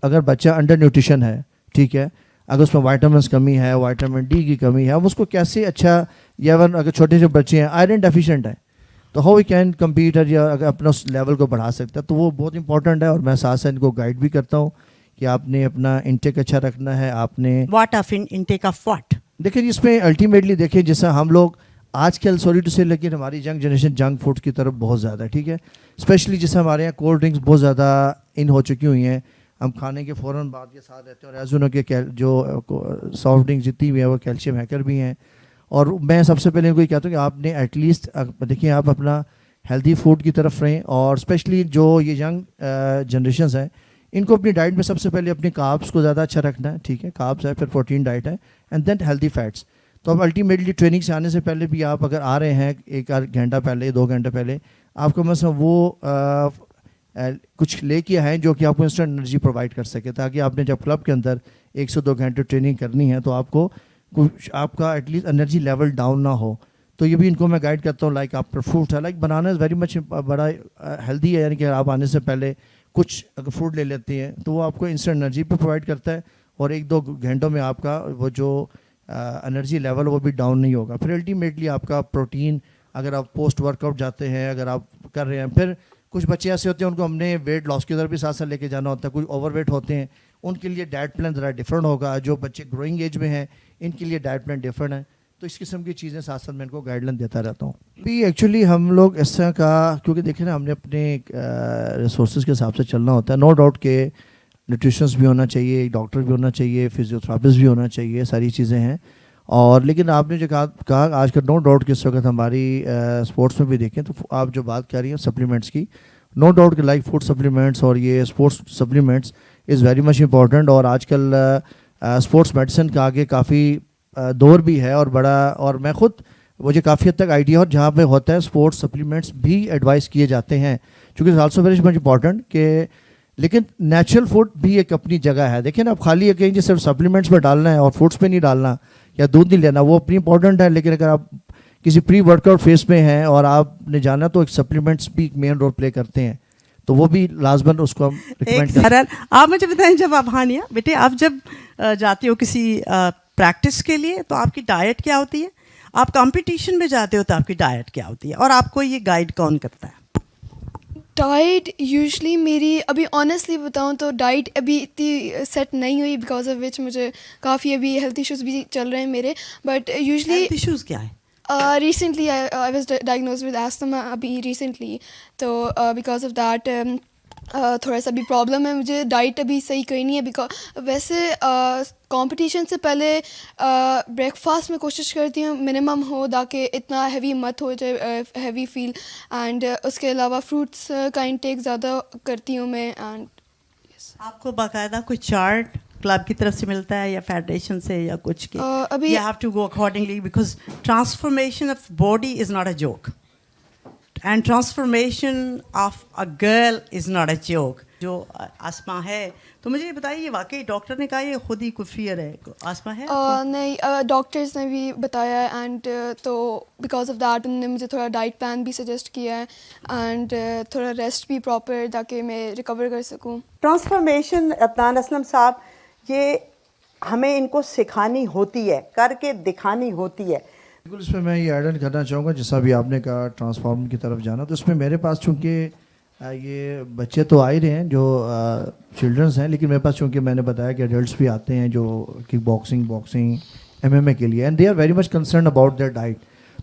اگر بچہ انڈر نیوٹریشن ہے, ٹھیک ہے, اگر اس میں وائٹامنس کمی ہے, وائٹامن ڈی کی کمی ہے, ہم اس کو کیسے اچھا, یا اگر چھوٹے سے بچے ہیں آئرن ڈیفیشینٹ ہیں, تو ہاؤ وی کین کمپیٹ, یا اگر اپنا اس لیول کو بڑھا سکتا ہے, تو وہ بہت امپورٹنٹ ہے. اور میں ساتھ ساتھ ان کو گائیڈ بھی کرتا ہوں کہ آپ نے اپنا انٹیک اچھا رکھنا ہے. آپ نے what of intake of what, دیکھیں جی, اس میں الٹیمیٹلی دیکھیں جیسا ہم لوگ آج کل سوری ٹو سے, لیکن ہماری ینگ جنریشن جنک فوڈ کی طرف بہت زیادہ ہے, ٹھیک ہے, اسپیشلی جیسے ہمارے یہاں کولڈ ڈرنکس بہت زیادہ ان ہو چکی ہوئی ہیں, ہم کھانے کے فوراً بعد کے ساتھ رہتے ہیں, اور ایزونو کے جو سافٹ ڈرنکس جتنی بھی ہیں وہ کیلشیم ہیکر بھی ہیں. اور میں سب سے پہلے ان کو یہ کہتا ہوں کہ آپ نے ایٹ لیسٹ دیکھیں آپ اپنا ہیلدی فوڈ کی طرف رہیں, اور اسپیشلی جو یہ ینگ جنریشنز ہیں ان کو اپنی ڈائٹ میں سب سے پہلے اپنے کاربس کو زیادہ اچھا رکھنا ہے, ٹھیک ہے, کاربس ہے, پھر پروٹین ڈائٹ ہے, اینڈ دین ہیلدی فیٹس. تو اب الٹیمیٹلی ٹریننگ سے آنے سے پہلے بھی آپ اگر آ رہے ہیں 1 گھنٹہ پہلے, 2 گھنٹے پہلے, آپ کو مثلا وہ کچھ لے کے آئیں جو کہ آپ کو انسٹنٹ انرجی پرووائڈ کر سکے, تاکہ آپ نے جب کلب کے اندر 1 سے 2 گھنٹے ٹریننگ کرنی ہے تو آپ کو کچھ آپ کا at least energy level down نہ ہو. تو یہ بھی ان کو میں گائیڈ کرتا ہوں. لائک آپ پر فروٹ ہے, like banana is very much بڑا ہیلدی ہے, یعنی کہ آپ آنے سے پہلے کچھ اگر فروٹ لے لیتے ہیں تو وہ آپ کو انسٹنٹ انرجی پہ پرووائڈ کرتا ہے, اور 1-2 گھنٹوں میں آپ کا وہ جو انرجی لیول وہ بھی ڈاؤن نہیں ہوگا. پھر الٹیمیٹلی آپ کا پروٹین, اگر آپ پوسٹ ورک آؤٹ جاتے ہیں, اگر آپ کر رہے ہیں, پھر کچھ بچے ایسے ہوتے ہیں ان کو ہم نے ویٹ لاس کی طرف بھی ساتھ ساتھ لے کے جانا ہوتا ہے, کچھ اوور ویٹ ہوتے ہیں, ان کے لیے ڈائٹ پلان ذرا ڈفرینٹ ہوگا, جو بچے گروئنگ ایج میں ہیں ان کے لیے ڈائٹ پلان ڈفرینٹ ہے. تو اس قسم کی چیزیں ساتھ ساتھ میں ان کو گائیڈ لائن دیتا رہتا ہوں. بھی ایکچولی ہم لوگ اس طرح کا, کیونکہ دیکھیں نا ہم نے اپنے ریسورسز کے حساب سے چلنا ہوتا ہے. نو ڈاؤٹ کہ نیوٹریشنس بھی ہونا چاہیے, ڈاکٹر بھی ہونا چاہیے, فزیوتھراپسٹ بھی ہونا چاہیے, ساری چیزیں ہیں. اور لیکن آپ نے جو کہا آج کل نو ڈاؤٹ کہ اس وقت ہماری اسپورٹس میں بھی دیکھیں تو آپ جو بات کر رہی ہیں سپلیمنٹس کی, نو ڈاؤٹ کہ لائک فوڈ سپلیمنٹس اور یہ sports supplements is very much important. اور آج کل اسپورٹس میڈیسن کا آگے کافی دور بھی ہے اور بڑا, اور میں خود مجھے کافی حد تک آئیڈیا, اور جہاں پہ ہوتا ہے اسپورٹس سپلیمنٹس بھی ایڈوائز کیے جاتے ہیں, چونکہ آلسو ویری مچ امپورٹنٹ کہ, لیکن نیچرل فوڈ بھی ایک اپنی جگہ ہے. دیکھیں نا, اب خالی کہیں جی صرف سپلیمنٹس میں ڈالنا ہے اور فوڈس پہ نہیں ڈالنا یا دودھ نہیں لینا, وہ اپنی امپورٹنٹ ہے, لیکن اگر آپ کسی پری ورک آؤٹ فیس میں ہیں اور آپ نے جانا تو ایک سپلیمنٹس بھی ایک مین رول پلے کرتے ہیں, تو وہ بھی لازماً اس کو ہم ریکمینڈ کرتے ہیں. آپ مجھے بتائیں, جب آپ ہانیہ بیٹے آپ جب جاتی ہو کسی پریکٹس کے لیے تو آپ کی ڈائٹ کیا ہوتی ہے؟ آپ کمپٹیشن میں جاتے ہو تو آپ کی ڈائٹ کیا ہوتی ہے, اور آپ کو یہ گائیڈ کون کرتا ہے؟ ڈائٹ یوزلی میری ابھی آنیسٹلی بتاؤں تو ڈائٹ ابھی اتنی سیٹ نہیں ہوئی, بیکاز آف وچ مجھے کافی ابھی ہیلتھ ایشوز بھی چل رہے ہیں میرے. بٹ یوزلی ہیلتھ ایشوز کیا ہیں؟ Recently I was diagnose with asthma ابھی ریسنٹلی, تو بیکاز آف دیٹ تھوڑا سا بھی پرابلم ہے مجھے. ڈائٹ ابھی صحیح کرنی ہے, بیکاز ویسے کمپٹیشن سے پہلے بریک فاسٹ میں کوشش کرتی ہوں منیمم ہو, تاکہ اتنا ہیوی مت ہو جائے, ہیوی فیل. اینڈ اس کے علاوہ فروٹس کا انٹیک زیادہ کرتی ہوں میں. اینڈ آپ کو باقاعدہ کوئی چارٹ کلب کی طرف سے ملتا ہے یا فیڈریشن سے یا کچھ کے؟ ابھی you have to go accordingly, because transformation of body is not a joke, and transformation of a girl is not a joke. جو آسما ہے, تو مجھے یہ بتائیے, یہ واقعی ڈاکٹر نے کہا یہ خود ہی کوئی فیئر ہے, آسما ہے؟ نہیں, ڈاکٹرز نے بھی بتایا ہے. اینڈ تو بیکاز آف دیٹ انہوں نے مجھے تھوڑا ڈائٹ پلان بھی سجیسٹ کیا ہے, اینڈ تھوڑا ریسٹ بھی پراپر, تاکہ میں ریکور کر سکوں. ٹرانسفارمیشن عدنان اسلم صاحب, یہ ہمیں ان کو سکھانی ہوتی ہے, کر کے دکھانی ہوتی ہے. بالکل, اس میں میں یہ ایڈ کرنا چاہوں گا, جیسا بھی آپ نے کہا ٹرانسفارم کی طرف جانا, تو اس میں میرے پاس چونکہ یہ بچے تو آ ہی رہے ہیں جو چلڈرنس ہیں, لیکن میرے پاس چونکہ میں نے بتایا کہ ایڈلٹس بھی آتے ہیں جو کک باکسنگ MMA کے لیے, and they are very much concern about their diet.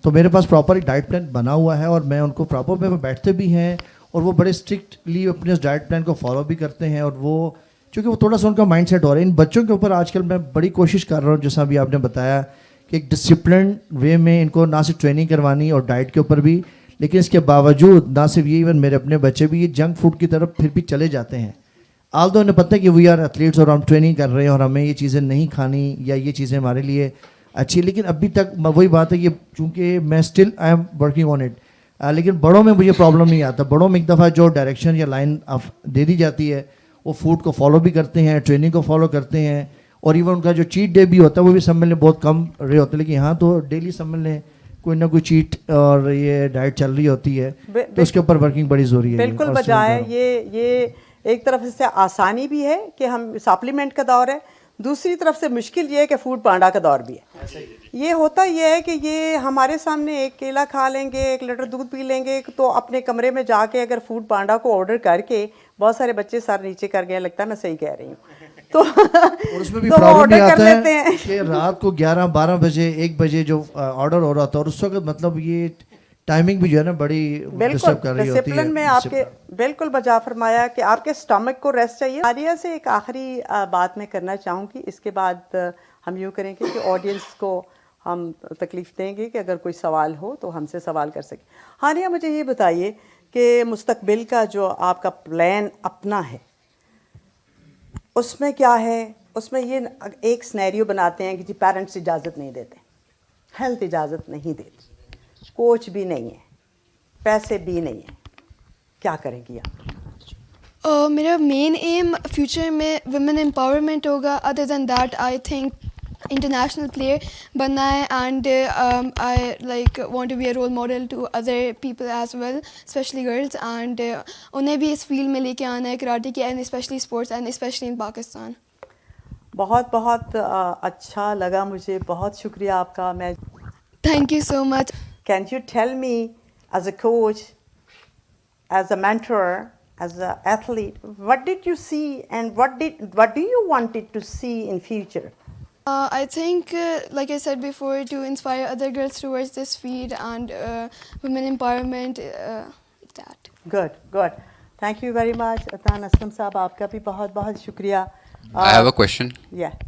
تو میرے پاس پراپر ایک ڈائٹ پلان بنا ہوا ہے, اور میں ان کو پراپر میں بیٹھتے بھی ہیں, اور وہ بڑے اسٹرکٹلی اپنے اس ڈائٹ پلان کو فالو بھی کرتے ہیں. اور وہ چونکہ وہ تھوڑا سا ان کا مائنڈ سیٹ ہو رہا ہے. ان بچوں کے اوپر آج کل میں بڑی کوشش کر رہا ہوں, جیسا بھی آپ نے بتایا, کہ ایک ڈسپلن وے میں ان کو نہ صرف ٹریننگ کروانی اور ڈائٹ کے اوپر بھی, لیکن اس کے باوجود نہ صرف یہ, ایون میرے اپنے بچے بھی یہ جنک فوڈ کی طرف پھر بھی چلے جاتے ہیں. آل دو انہیں پتہ ہے کہ وی آر ایتھلیٹس اور ہم ٹریننگ کر رہے ہیں اور ہمیں یہ چیزیں نہیں کھانی یا یہ چیزیں ہمارے لیے اچھی, لیکن ابھی تک وہی بات ہے کہ چونکہ میں still I am working on it, لیکن بڑوں میں مجھے پرابلم نہیں آتا. بڑوں میں ایک دفعہ جو ڈائریکشن یا لائن دے دی جاتی ہے, وہ فوڈ کو فالو بھی کرتے ہیں, ٹریننگ کو فالو کرتے ہیں, اور ایون ان کا جو چیٹ ڈے بھی ہوتا ہے وہ بھی سنبھلنے بہت کم رہے ہوتے ہیں, لیکن یہاں تو ڈیلی سنبھلنے کوئی نہ کوئی چیٹ اور یہ ڈائٹ چل رہی ہوتی ہے, تو اس کے اوپر ورکنگ بڑی ضروری ہے. بالکل بجائے یہ ایک طرف سے آسانی بھی ہے کہ ہم سپلیمنٹ کا دور ہے, دوسری طرف سے مشکل یہ ہے کہ فوڈ پانڈا کا دور بھی ہے. یہ ہوتا یہ ہے کہ یہ ہمارے سامنے ایک کیلا کھا لیں گے, 1 لیٹر دودھ پی لیں گے, تو اپنے کمرے میں جا کے اگر فوڈ پانڈا کو آرڈر کر کے, بہت سارے بچے سر نیچے کر گئے, لگتا ہے میں صحیح کہہ رہی ہوں, تو اور اس میں بھی پرابلم یہ آتا ہے کہ رات کو 11-12 بجے 1 بجے جو آرڈر ہو رہا تھا, اور اس وقت مطلب یہ ٹائمنگ بھی جو ہے نا بڑی ڈسٹرب کر رہی ہوتی ہے. ڈسپلن میں آپ کے بالکل بجا فرمایا کہ آپ کے سٹمک کو ریسٹ چاہیے. آریہ سے ایک آخری بات میں کرنا چاہوں گی, اس کے بعد ہم یوں کریں گے کہ آڈینس کو ہم تکلیف دیں گے کہ اگر کوئی سوال ہو تو ہم سے سوال کر سکیں. ہانیہ مجھے یہ بتائیے کہ مستقبل کا جو آپ کا پلان اپنا ہے, اس میں کیا ہے؟ اس میں یہ ایک سنیریو بناتے ہیں کہ جی پیرنٹس اجازت نہیں دیتے, ہیلتھ اجازت نہیں دیتی, کوچ بھی نہیں ہے, پیسے بھی نہیں ہیں, کیا کریں گی آپ؟ میرا مین ایم فیوچر میں ویمن امپاورمنٹ ہوگا. Other then that I think international player بننا ہے, and I like want to be a role model to other people as well, especially girls, and انہیں بھی اس فیلڈ میں لے کے آنا ہے کراٹے کی, and especially sports, and especially in Pakistan. بہت بہت اچھا لگا مجھے, بہت شکریہ آپ کا. میں thank you so much. Can you tell me, as a coach, as a mentor, as an athlete, what did you see and what do you want it to see in future? I think, like I said before, to inspire other girls towards this field and women empowerment, like that. Good. Thank you very much, Adnan Aslam Saab. آپ کا بھی بہت بہت شکریہ. I have a question. Yeah.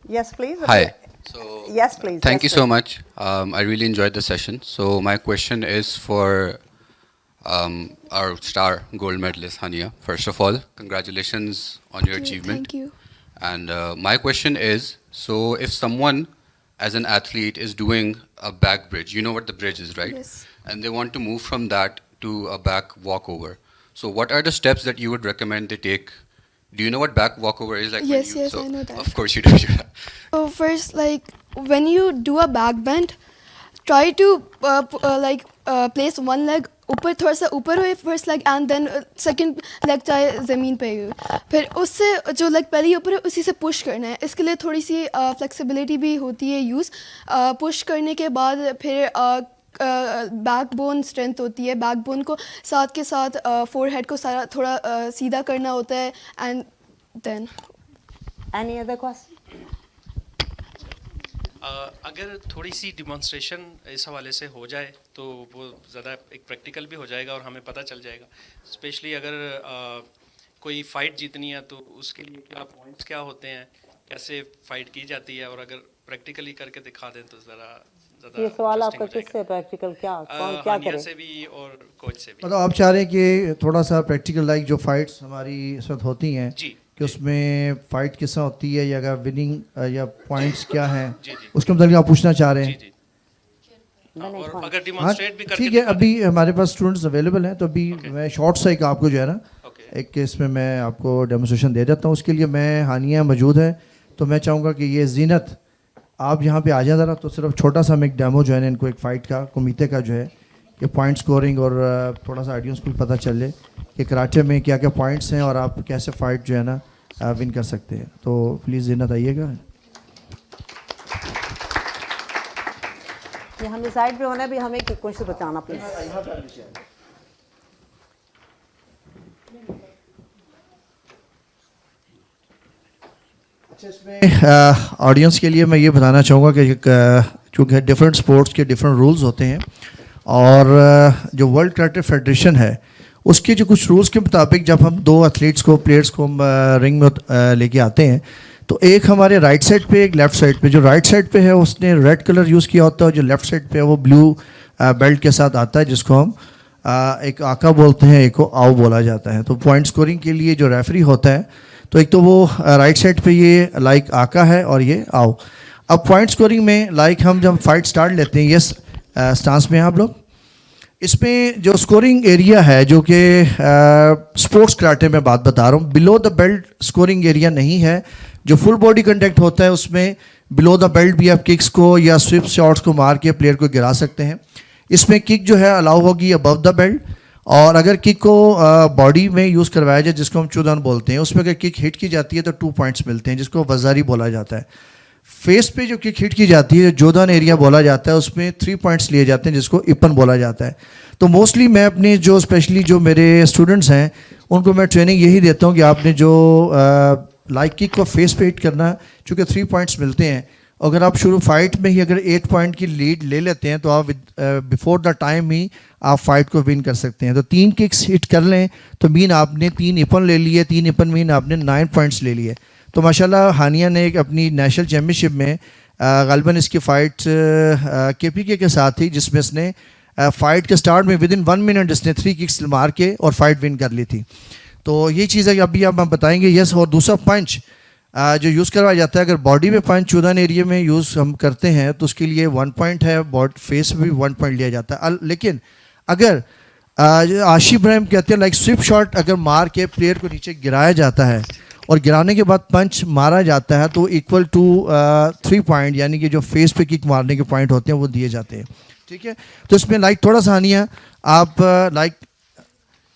Yes, please. Hi. So, yes, please. Thank you so much. I really enjoyed the session. So my question is for our star gold medalist Hania. First of all, congratulations on your achievement. Thank you. And my question is, so if someone as an athlete is doing a back bridge. You know what the bridge is, right? Yes. And they want to move from that to a back walkover. So what are the steps that you would recommend they take? Do you know what back walkover is? Like when Yes, you, yes, so I know that. Of course you do. So first, like when you do a back bend, try to place one leg اوپر تھوڑا سا اوپر ہوئے first leg and then second leg چاہے زمین پہ ہی ہو. پھر اس سے جو لیگ پہلے اوپر ہے اسی سے پش کرنا ہے. اس کے لیے تھوڑی سی فلیکسیبلٹی بھی ہوتی ہے یوز. پش کرنے کے بعد پھر بیک بون اسٹرینتھ ہوتی ہے. بیک بون کو ساتھ کے ساتھ فور ہیڈ کو سارا تھوڑا سیدھا کرنا ہوتا ہے. And then any other question? اگر تھوڑی سی ڈیمانسٹریشن اس حوالے سے ہو جائے تو وہ زیادہ ایک پریکٹیکل بھی ہو جائے گا اور ہمیں پتہ چل جائے گا. اسپیشلی اگر کوئی فائٹ جیتنی ہے تو اس کے لیے کیا پوائنٹس کیا ہوتے ہیں, کیسے فائٹ کی جاتی ہے, اور اگر پریکٹیکلی کر کے دکھا دیں تو ذرا زیادہ. یہ سوال آپ کا کس سے پریکٹیکل کیا کون کیا کرے؟ سے بھی اور کوچ سے بھی. مطلب آپ چاہ رہے ہیں کہ تھوڑا سا پریکٹیکل لائک جو فائٹس ہماری اس وقت ہوتی ہیں جی کہ اس میں فائٹ کس طرح ہوتی ہے یا اگر وننگ یا پوائنٹس کیا ہیں اس کے متعلق آپ پوچھنا چاہ رہے ہیں. اور اگر ڈیمانسٹریٹ بھی کر کے ٹھیک ہے, ابھی ہمارے پاس اسٹوڈنٹس اویلیبل ہیں تو ابھی میں شارٹ سا ایک آپ کو جو ہے نا ایک اس میں آپ کو ڈیمونسٹریشن دے دیتا ہوں. اس کے لیے میں ہانیہ موجود ہے تو میں چاہوں گا کہ یہ زینت آپ یہاں پہ آ جائیں ذرا, تو صرف چھوٹا سا ہم ایک ڈیمو جو ہے نا ان کو ایک فائٹ کا کمیٹے کا جو ہے کہ پوائنٹ اسکورنگ اور تھوڑا سا آڈینس کو بھی پتہ چل لے کہ کراٹے میں کیا کیا پوائنٹس ہیں اور آپ کیسے فائٹ جو ہے نا ون کر سکتے ہیں. تو پلیز زینت آئیے گا. یہ ہمیں سائڈ پہ ہونا ہے بھی, ہمیں کوشش بچانا پلیز. اس میں آڈینس کے لیے میں یہ بتانا چاہوں گا کہ چونکہ ڈفرینٹ اسپورٹس کے ڈفرینٹ رولز ہوتے ہیں اور جو ورلڈ کراٹے فیڈریشن ہے اس کے جو کچھ رولز کے مطابق جب ہم دو ایتھلیٹس کو پلیئرس کو رنگ میں لے کے آتے ہیں تو ایک ہمارے رائٹ سائڈ پہ ایک لیفٹ سائڈ پہ. جو رائٹ سائڈ پہ ہے اس نے ریڈ کلر یوز کیا ہوتا ہے, جو لیفٹ سائڈ پہ ہے وہ بلو بیلٹ کے ساتھ آتا ہے جس کو ہم ایک آکا بولتے ہیں, ایک کو آؤ بولا جاتا ہے. تو پوائنٹ اسکورنگ کے لیے جو ریفری ہوتا ہے تو ایک تو وہ رائٹ سائڈ پہ یہ لائک آکا ہے اور یہ آؤ. اب پوائنٹ اسکورنگ میں لائک ہم جب فائٹ اسٹارٹ لیتے ہیں, یس اسٹانس میں ہیں آپ لوگ, اس میں جو اسکورنگ ایریا ہے جو کہ اسپورٹس کراٹے میں بات بتا رہا ہوں, بلو دا بیلٹ اسکورنگ ایریا نہیں ہے. جو فل باڈی کنٹیکٹ ہوتا ہے اس میں بلو دا بیلٹ بھی آپ ککس کو یا سوئپ شاٹس کو مار کے پلیئر کو گرا سکتے ہیں. اس میں کک جو ہے الاؤ ہوگی ابو دا بیلٹ, اور اگر کک کو باڈی میں یوز کروایا جائے جس کو ہم چودان بولتے ہیں, اس میں اگر کک ہٹ کی جاتی ہے تو 2 پوائنٹس ملتے ہیں جس کو وزاری بولا جاتا ہے. فیس پہ جو کک ہٹ کی جاتی ہے جودان ایریا بولا جاتا ہے, اس میں 3 پوائنٹس لیے جاتے ہیں جس کو اپن بولا جاتا ہے. تو موسٹلی میں اپنے جو اسپیشلی جو میرے اسٹوڈنٹس ہیں ان کو میں ٹریننگ یہی دیتا ہوں کہ آپ نے جو لائک کک کو فیس پہ ہٹ کرنا, چونکہ 3 پوائنٹس ملتے ہیں. اگر آپ شروع فائٹ میں ہی اگر 8 پوائنٹ کی لیڈ لے لیتے ہیں تو آپ بیفور دا ٹائم ہی آپ فائٹ کو ون کر سکتے ہیں. تو 3 ککس ہٹ کر لیں تو مین آپ نے 3 اپن لے لیے, 3 اپن مین آپ نے 9 پوائنٹس لے لیے. تو ماشاءاللہ ہانیہ نے ایک اپنی نیشنل چیمپئن شپ میں غالباً اس کی فائٹ کے پی کے ساتھ تھی جس میں اس نے فائٹ کے سٹارٹ میں ود ان 1 منٹ اس نے 3 ککس مار کے اور فائٹ ون کر لی تھی. تو یہ چیز ہے کہ ابھی آپ ہم بتائیں گے. یس, اور دوسرا پنچ جو یوز کروایا جاتا ہے, اگر باڈی میں پنچ چودان ایریا میں یوز ہم کرتے ہیں تو اس کے لیے 1 پوائنٹ ہے, فیس میں بھی 1 پوائنٹ لیا جاتا ہے. لیکن اگر آشی ابراہیم کہتے ہیں لائک سوئپ شاٹ اگر مار کے پلیئر کو نیچے گرایا جاتا ہے اور گرانے کے بعد پنچ مارا جاتا ہے تو ایکول ٹو 3 پوائنٹ, یعنی کہ جو فیس پہ کک مارنے کے پوائنٹ ہوتے ہیں وہ دیے جاتے ہیں. ٹھیک ہے, تو اس میں لائک تھوڑا سا ہانیہ آپ لائک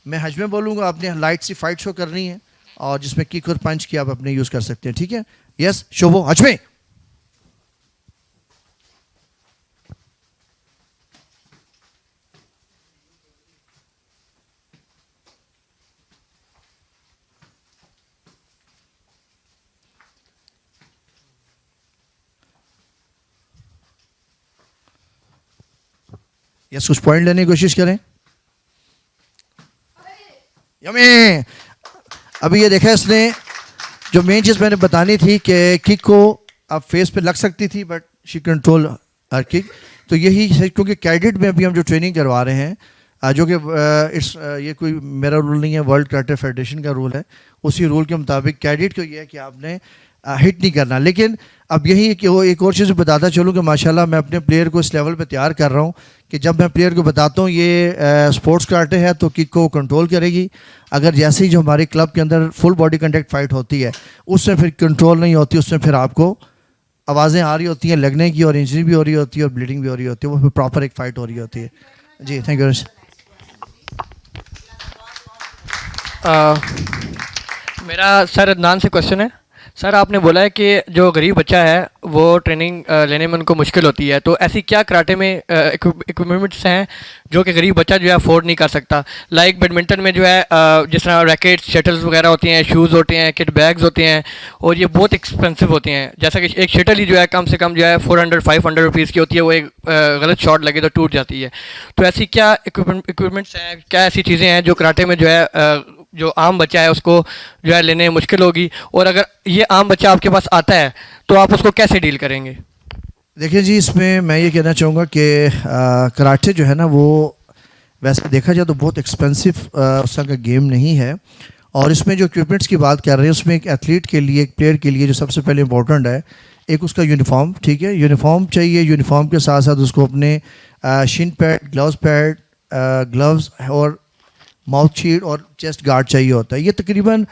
میں حج میں بولوں گا, آپ نے لائٹ سی فائٹ شو کرنی ہے اور جس میں کک اور پنچ کی آپ اپنے یوز کر سکتے ہیں. ٹھیک ہے, یس شوبو حج میں. یس, کچھ پوائنٹ لینے کی کوشش کریں. یمیں ابھی یہ دیکھا اس نے جو مین چیز میں نے بتانی تھی کہ کک کو اب فیس پہ لگ سکتی تھی but she control her kick. تو یہی کیونکہ کیڈٹ میں ابھی ہم جو ٹریننگ کروا رہے ہیں جو کہ یہ کوئی میرا رول نہیں ہے, ورلڈ کراٹے فیڈریشن کا رول ہے. اسی رول کے مطابق کیڈٹ کو یہ ہے کہ آپ نے ہٹ نہیں کرنا. لیکن اب یہی کہ وہ ایک اور چیز بتاتا چلوں کہ ماشاءاللہ میں اپنے پلیئر کو اس لیول پہ تیار کر رہا ہوں کہ جب میں پلیئر کو بتاتا ہوں یہ اسپورٹس کراٹے ہے تو کک کو کنٹرول کرے گی. اگر جیسے ہی جو ہمارے کلب کے اندر فل باڈی کنٹیکٹ فائٹ ہوتی ہے اس میں پھر کنٹرول نہیں ہوتی, اس میں پھر آپ کو آوازیں آ رہی ہوتی ہیں لگنے کی, اور انجری بھی ہو رہی ہوتی ہے اور بلیڈنگ بھی ہو رہی ہوتی ہے, وہ پھر پراپر ایک فائٹ ہو رہی ہوتی ہے. جی تھینک یو. میرا سر عدنان سے کوشچن ہے. سر آپ نے بولا ہے کہ جو غریب بچہ ہے وہ ٹریننگ لینے میں ان کو مشکل ہوتی ہے, تو ایسی کیا کراٹے میں اکوپمنٹس ہیں جو کہ غریب بچہ جو ہے افورڈ نہیں کر سکتا؟ لائک بیڈمنٹن میں جو ہے جس طرح ریکٹس, شٹلز وغیرہ ہوتی ہیں, شوز ہوتے ہیں, کٹ بیگز ہوتے ہیں, اور یہ بہت ایکسپینسو ہوتے ہیں. جیسا کہ ایک شٹل ہی جو ہے کم سے کم جو ہے 400-500 روپیز کی ہوتی ہے, وہ ایک غلط شاٹ لگے تو ٹوٹ جاتی ہے. تو ایسی کیا اکوپمنٹس ہیں, کیا ایسی چیزیں ہیں جو کراٹے میں جو ہے جو عام بچہ ہے اس کو جو ہے لینے میں مشکل ہوگی, اور اگر یہ عام بچہ آپ کے پاس آتا ہے تو آپ اس کو کیسے ڈیل کریں گے؟ دیکھیں جی, اس میں یہ کہنا چاہوں گا کہ کراٹے جو ہے نا وہ ویسے دیکھا جائے تو بہت ایکسپینسو اس کا گیم نہیں ہے, اور اس میں جو اکوپمنٹس کی بات کر رہے ہیں اس میں ایک ایتھلیٹ کے لیے, ایک پلیئر کے لیے جو سب سے پہلے امپورٹنٹ ہے ایک اس کا یونیفارم. ٹھیک ہے, یونیفارم چاہیے. یونیفارم کے ساتھ ساتھ اس کو اپنے شن پیڈ, گلوز اور ماؤتھ شیلڈ اور چیسٹ گارڈ چاہیے ہوتا ہے. یہ تقریباً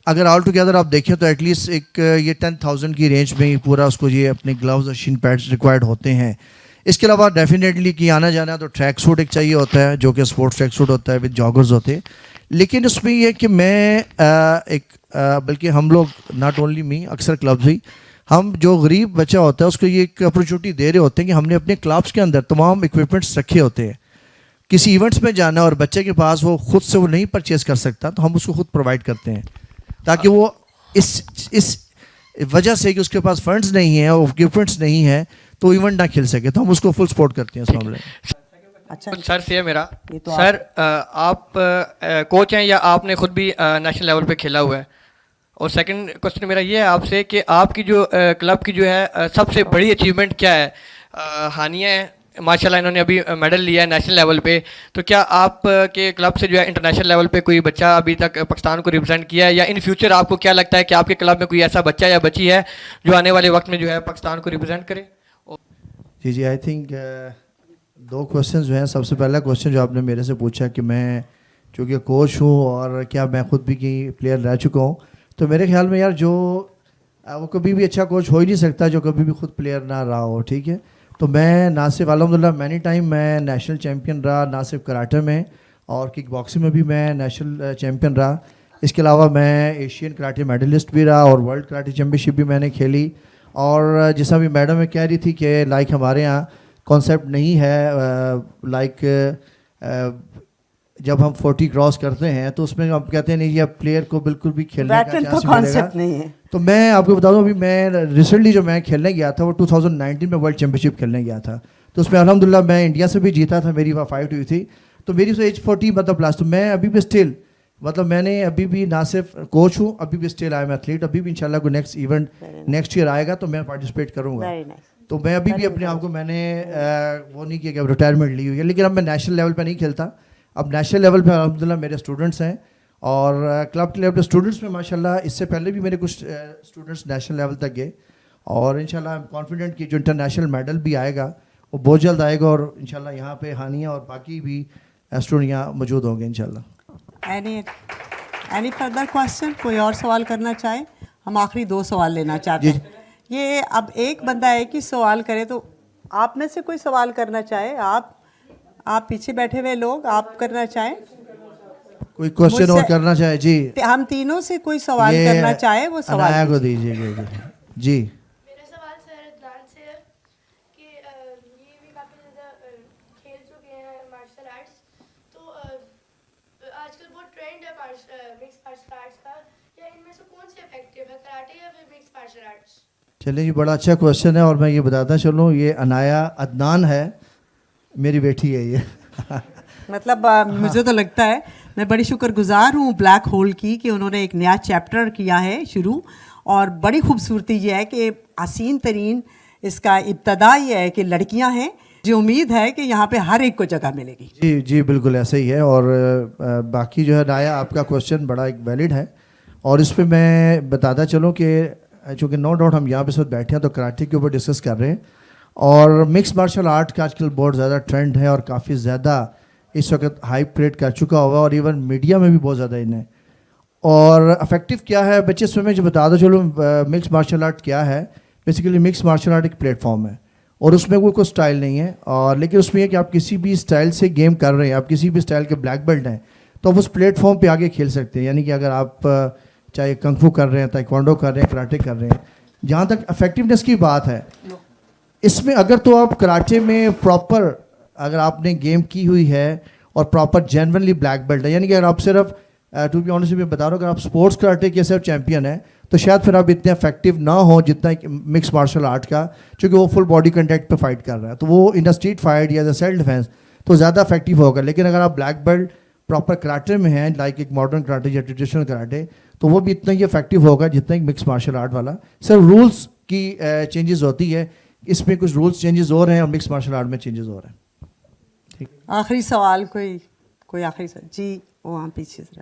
اگر آل ٹوگیدر آپ دیکھیں تو ایٹ لیسٹ ایک یہ 10,000 کی رینج میں ہی پورا اس کو یہ اپنے گلوز اور شن پیڈس ریکوائرڈ ہوتے ہیں. اس کے علاوہ ڈیفینیٹلی کہ آنا جانا تو ٹریک سوٹ ایک چاہیے ہوتا ہے جو کہ اسپورٹس ٹریک سوٹ ہوتا ہے وتھ جاگرز ہوتے ہیں. لیکن اس میں یہ کہ میں بلکہ ہم لوگ ناٹ اونلی می, اکثر کلبز ہی ہم جو غریب بچہ ہوتا ہے اس کو یہ ایک اپرچونیٹی دے رہے ہوتے ہیں کہ ہم نے اپنے کلبس کے اندر تمام اکوپمنٹس رکھے ہوتے ہیں. کسی ایونٹس میں جانا اور بچے کے پاس وہ خود سے وہ نہیں پرچیز کر سکتا تو ہم اس کو خود پرووائڈ کرتے ہیں تاکہ وہ اس وجہ سے کہ اس کے پاس فنڈز نہیں ہیں اور اکوپمنٹس نہیں ہیں تو ایونٹ نہ کھیل سکے, تو ہم اس کو فل سپورٹ کرتے ہیں اس معاملے میں. اچھا سر سے ہے میرا, سر آپ کوچ ہیں یا آپ نے خود بھی نیشنل لیول پہ کھیلا ہوا ہے؟ اور سیکنڈ کوشچن میرا یہ ہے آپ سے کہ آپ کی جو کلب کی جو ہے سب سے بڑی اچیومنٹ کیا ہے؟ ہانیہ ہے, ماشاءاللہ انہوں نے ابھی میڈل لیا ہے نیشنل لیول پہ, تو کیا آپ کے کلب سے جو ہے انٹرنیشنل لیول پہ کوئی بچہ ابھی تک پاکستان کو ریپرزینٹ کیا ہے, یا ان فیوچر آپ کو کیا لگتا ہے کہ آپ کے کلب میں کوئی ایسا بچہ یا بچی ہے جو آنے والے وقت میں جو ہے پاکستان کو ریپرزینٹ کرے؟ جی آئی تھنک 2 کوشچنز جو ہیں. سب سے پہلا کوشچن جو آپ نے میرے سے پوچھا کہ میں چونکہ کوچ ہوں اور کیا میں خود بھی کہیں پلیئر رہ چکا ہوں, تو میرے خیال میں یار جو وہ کبھی بھی اچھا کوچ ہو ہی نہیں سکتا جو کبھی بھی خود پلیئر نہ رہا ہو. ٹھیک ہے, تو میں نہ صرف الحمدللہ مینی ٹائم میں نیشنل چیمپئن رہا, نہ صرف کراٹے میں اور کک باکسنگ میں بھی میں نیشنل چیمپئن رہا. اس کے علاوہ میں ایشین کراٹے میڈلسٹ بھی رہا اور ورلڈ کراٹے چیمپئن شپ بھی میں نے کھیلی. اور جیسا بھی میڈم میں کہہ رہی تھی کہ لائک ہمارے یہاں کانسیپٹ نہیں ہے لائک جب ہم 40 کراس کرتے ہیں تو اس میں ہم کہتے ہیں نہیں یہ پلیئر کو بالکل بھی کھیلنے کا چانس ملے گا نہیں ہے. تو میں آپ کو بتا دوں ابھی میں ریسنٹلی جو میں کھیلنے گیا تھا وہ 2019 میں ورلڈ چیمپئن شپ کھیلنے گیا تھا, تو اس میں الحمدللہ میں انڈیا سے بھی جیتا تھا, میری وہاں فائٹ ہوئی تھی. تو میری تو ایج 40 مطلب پلس, تو میں ابھی بھی اسٹل مطلب میں نے ابھی بھی نہ صرف کوچ ہوں, ابھی بھی اسٹل آئی ایم ایتھلیٹ. ابھی بھی انشاءاللہ کوئی نیکسٹ ایونٹ نیکسٹ ایئر آئے گا تو میں پارٹیسپیٹ کروں گا. تو میں ابھی بھی اپنے آپ کو میں نے وہ نہیں کیا کہ ریٹائرمنٹ لی ہوئی ہے, لیکن اب میں نیشنل لیول پہ نہیں کھیلتا. اب نیشنل لیول پہ الحمدللہ میرے اسٹوڈنٹس ہیں, اور کلب کے لیول پہ اسٹوڈنٹس میں ماشاءاللہ اس سے پہلے بھی میرے کچھ اسٹوڈنٹس نیشنل لیول تک گئے, اور انشاءاللہ آئی ایم کانفیڈنٹ کہ جو انٹرنیشنل میڈل بھی آئے گا وہ بہت جلد آئے گا, اور انشاءاللہ یہاں پہ ہانیہ اور باقی بھی اسٹوڈنٹ یہاں موجود ہوں گے انشاءاللہ. اینی فردر کوشچن, کوئی اور سوال کرنا چاہے؟ ہم آخری 2 سوال لینا چاہتے ہیں. یہ اب ایک بندہ ایک ہی سوال کرے, تو آپ میں سے کوئی سوال کرنا چاہے؟ آپ پیچھے بیٹھے ہوئے لوگ آپ کرنا چاہیں, کوئی کوشچن اور کرنا چاہے؟ جی ہم تینوں سے کوئی سوال کرنا چاہے وہ سوال انایا کو دیجیے گا. جی میرا سوال سر عدنان سے ہے کہ یہ بھی کافی زیادہ کھیل چکے ہیں مارشل آرٹس, تو آج کل بہت ٹرینڈ ہے مکس مارشل آرٹس کا, یا ان میں سے کون سے افیکٹو ہے, کراٹے یا پھر مکس مارشل آرٹس؟ چلیں جی, بڑا اچھا کوشچن ہے, اور میں یہ بتاتا چلوں یہ انایا عدنان ہے, میری بیٹی ہے یہ. مطلب مجھے تو لگتا ہے میں بڑی شکر گزار ہوں بلیک ہول کی کہ انہوں نے ایک نیا چیپٹر کیا ہے شروع, اور بڑی خوبصورتی یہ ہے کہ حسین ترین اس کا ابتدا یہ ہے کہ لڑکیاں ہیں, جو امید ہے کہ یہاں پہ ہر ایک کو جگہ ملے گی. جی جی بالکل ایسا ہی ہے, اور باقی جو ہے نایا آپ کا کوشچن بڑا ایک ویلڈ ہے, اور اس پہ میں بتاتا چلوں کہ چونکہ نو ڈاؤٹ ہم یہاں پہ اس وقت بیٹھے ہیں تو کراٹے کے اوپر ڈسکس کر رہے ہیں, اور مکس مارشل آرٹ کا آج کل بہت زیادہ ٹرینڈ ہے اور کافی زیادہ اس وقت ہائپ کریٹ کر چکا ہوا, اور ایون میڈیا میں بھی بہت زیادہ ان ہے. اور افیکٹو کیا ہے بچے اس میں جو بتا دو چلو مکس مارشل آرٹ کیا ہے. بیسیکلی مکس مارشل آرٹ ایک پلیٹ فارم ہے اور اس میں کوئی اسٹائل نہیں ہے, اور لیکن اس میں یہ کہ آپ کسی بھی اسٹائل سے گیم کر رہے ہیں, آپ کسی بھی اسٹائل کے بلیک بیلٹ ہیں تو آپ اس پلیٹ فارم پہ آگے کھیل سکتے ہیں. یعنی کہ اگر آپ چاہے کنگ فو کر رہے ہیں, تائیکوانڈو کر رہے ہیں, کراٹے کر رہے ہیں, جہاں تک افیکٹونیس کی بات ہے اس میں اگر تو آپ کراٹے میں پراپر اگر آپ نے گیم کی ہوئی ہے اور پراپر جینونلی بلیک بیلٹ ہے, یعنی کہ اگر آپ صرف ٹو بی آنیسٹ میں بتا رہا ہوں اگر آپ اسپورٹس کراٹے کے صرف چیمپئن ہیں تو شاید پھر آپ اتنے افیکٹو نہ ہوں جتنا مکس مارشل آرٹ کا, چونکہ وہ فل باڈی کنٹیکٹ پہ فائٹ کر رہا ہے, تو وہ ان اسٹریٹ فائٹ یا سیلف ڈیفینس تو زیادہ افیکٹو ہوگا. لیکن اگر آپ بلیک بیلٹ پراپر کراٹے میں ہیں لائک ایک ماڈرن کراٹے یا ٹریڈیشنل کراٹے تو وہ بھی اتنا ہی افیکٹو ہوگا جتنا ایک مکس مارشل آرٹ والا. صرف رولس کی چینجز ہوتی ہے, اس میں کچھ رولس چینجز ہو رہے ہیں اور مکس مارشل آرٹ میں چینجز ہو رہے ہیں. آخری سوال کوئی آخری سوال جی وہاں پیچھے سے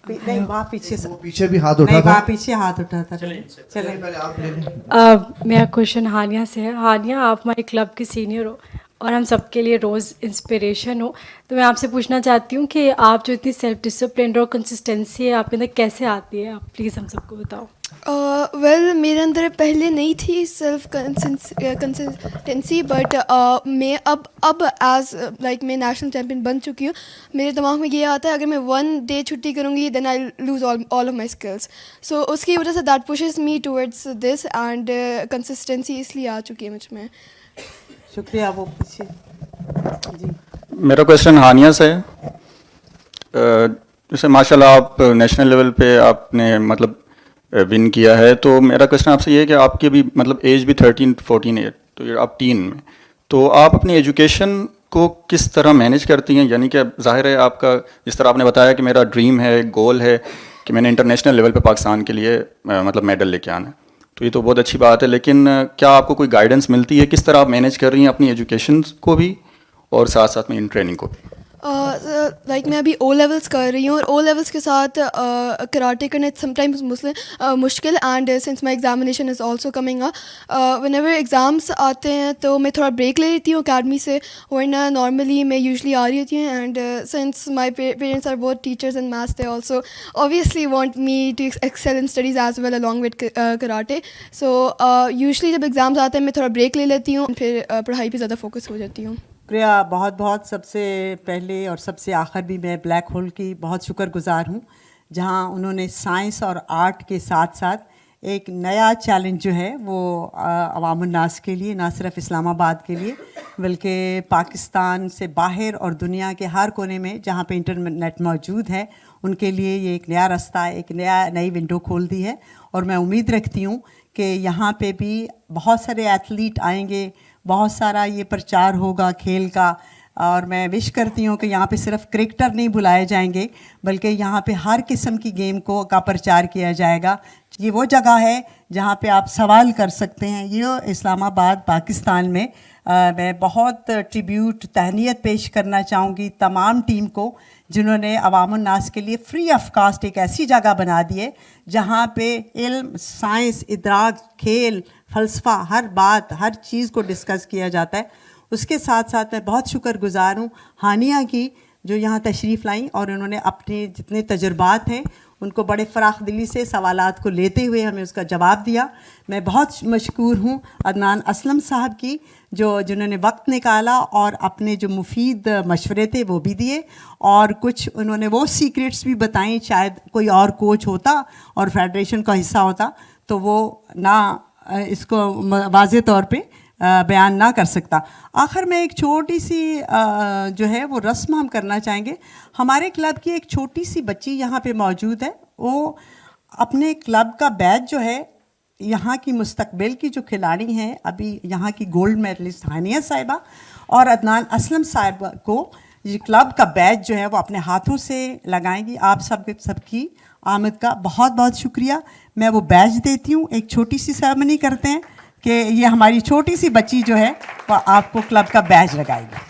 نہیں, وہاں پیچھے سے پیچھے بھی ہاتھ اٹھا نہیں, تھا, وہاں پیچھے ہاتھ اٹھا تھا. چلیں پہلے آپ لے لیں. میرا کوشچن ہانیہ سے ہے. ہانیہ آپ ہمارے کلب کی سینئر ہو اور ہم سب کے لیے روز انسپریشن ہو, تو میں آپ سے پوچھنا چاہتی ہوں کہ آپ جو اتنی سیلف ڈسپلن اور کنسسٹنسی ہے آپ کے اندر کیسے آتی ہے, آپ پلیز ہم سب کو بتاؤ. ویل میرے اندر پہلے نہیں تھی سیلف کنسسٹنسی, بٹ میں اب ایز لائک میں نیشنل چیمپئن بن چکی ہوں. میرے دماغ میں یہ آتا ہے اگر میں 1 day چھٹی کروں گی then I lose all of my skills. So اس کی وجہ سے that pushes me towards this, and consistency اس لیے آ چکی ہے مجھ میں. شکریہ. وہ پیچھے جی. میرا کویشچن ہانیہ سے ہے. جیسے ماشاء اللہ آپ نیشنل لیول پہ آپ نے مطلب ون کیا ہے, تو میرا کویشچن آپ سے یہ ہے کہ آپ کی بھی مطلب ایج بھی 13-14 ہے, تو آپ ٹین میں, تو آپ اپنی ایجوکیشن کو کس طرح مینیج کرتی ہیں؟ یعنی کہ ظاہر ہے آپ کا جس طرح آپ نے بتایا کہ میرا ڈریم ہے, گول ہے کہ میں نے انٹرنیشنل لیول پہ پاکستان کے لیے مطلب میڈل لے کے آنا ہے, تو یہ تو بہت اچھی بات ہے, لیکن کیا آپ کو کوئی گائیڈنس ملتی ہے کس طرح آپ مینیج کر رہی ہیں اپنی ایجوکیشن کو بھی اور ساتھ ساتھ میں ان ٹریننگ کو بھی؟ لائک میں ابھی او لیولس کر رہی ہوں, اور او لیولس کے ساتھ کراٹے کرنا سم ٹائمز مشکل, and since my examination is also coming up, one ever exams آتے ہیں تو میں تھوڑا بریک لے لیتی ہوں اکیڈمی سے, ورنہ نارملی میں یوزلی آ رہی ہوتی ہوں. And since my parents are both teachers in maths, they also obviously want me to excel in studies as well along with karate. So usually جب ایگزامز آتے ہیں میں تھوڑا بریک لے لیتی ہوں, پھر پڑھائی پہ زیادہ فوکس ہو جاتی ہوں. شکریہ بہت. سب سے پہلے اور سب سے آخر بھی میں بلیک ہول کی بہت شکر گزار ہوں, جہاں انہوں نے سائنس اور آرٹ کے ساتھ ساتھ ایک نیا چیلنج جو ہے وہ عوام الناس کے لیے, نہ صرف اسلام آباد کے لیے بلکہ پاکستان سے باہر اور دنیا کے ہر کونے میں جہاں پہ انٹرنیٹ موجود ہے ان کے لیے یہ ایک نیا راستہ, ایک نئی ونڈو کھول دی ہے. اور میں امید رکھتی ہوں کہ یہاں پہ بھی بہت سارے ایتھلیٹ آئیں گے, بہت سارا یہ پرچار ہوگا کھیل کا, اور میں وش کرتی ہوں کہ یہاں پہ صرف کرکٹر نہیں بلائے جائیں گے بلکہ یہاں پہ ہر قسم کی گیم کا پرچار کیا جائے گا. یہ وہ جگہ ہے جہاں پہ آپ سوال کر سکتے ہیں. یہ اسلام آباد پاکستان میں میں بہت ٹریبیوٹ تہنیت پیش کرنا چاہوں گی تمام ٹیم کو جنہوں نے عوام الناس کے لیے فری آف کاسٹ ایک ایسی جگہ بنا دی ہے جہاں پہ علم, سائنس, ادراک, کھیل, فلسفہ, ہر بات, ہر چیز کو ڈسکس کیا جاتا ہے. اس کے ساتھ ساتھ میں بہت شکر گزار ہوں ہانیہ کی جو یہاں تشریف لائیں اور انہوں نے اپنے جتنے تجربات ہیں ان کو بڑے فراخ دلی سے سوالات کو لیتے ہوئے ہمیں اس کا جواب دیا. میں بہت مشکور ہوں عدنان اسلم صاحب کی جنہوں نے وقت نکالا اور اپنے جو مفید مشورے تھے وہ بھی دیے, اور کچھ انہوں نے وہ سیکریٹس بھی بتائیں, شاید کوئی اور کوچ ہوتا اور فیڈریشن کا حصہ ہوتا تو وہ نہ اس کو واضح طور پہ بیان نہ کر سکتا. آخر میں ایک چھوٹی سی جو ہے وہ رسم ہم کرنا چاہیں گے. ہمارے کلب کی ایک چھوٹی سی بچی یہاں پہ موجود ہے, وہ اپنے کلب کا بیج جو ہے یہاں کی مستقبل کی جو کھلاڑی ہیں ابھی یہاں کی گولڈ میڈلسٹ ہانیہ صاحبہ اور عدنان اسلم صاحب کو یہ کلب کا بیج جو ہے وہ اپنے ہاتھوں سے لگائیں گی. آپ سب کی آمد کا بہت بہت شکریہ. میں وہ بیج دیتی ہوں, ایک چھوٹی سی سیرمنی کرتے ہیں کہ یہ ہماری چھوٹی سی بچی جو ہے وہ آپ کو کلب کا بیج لگائے گی.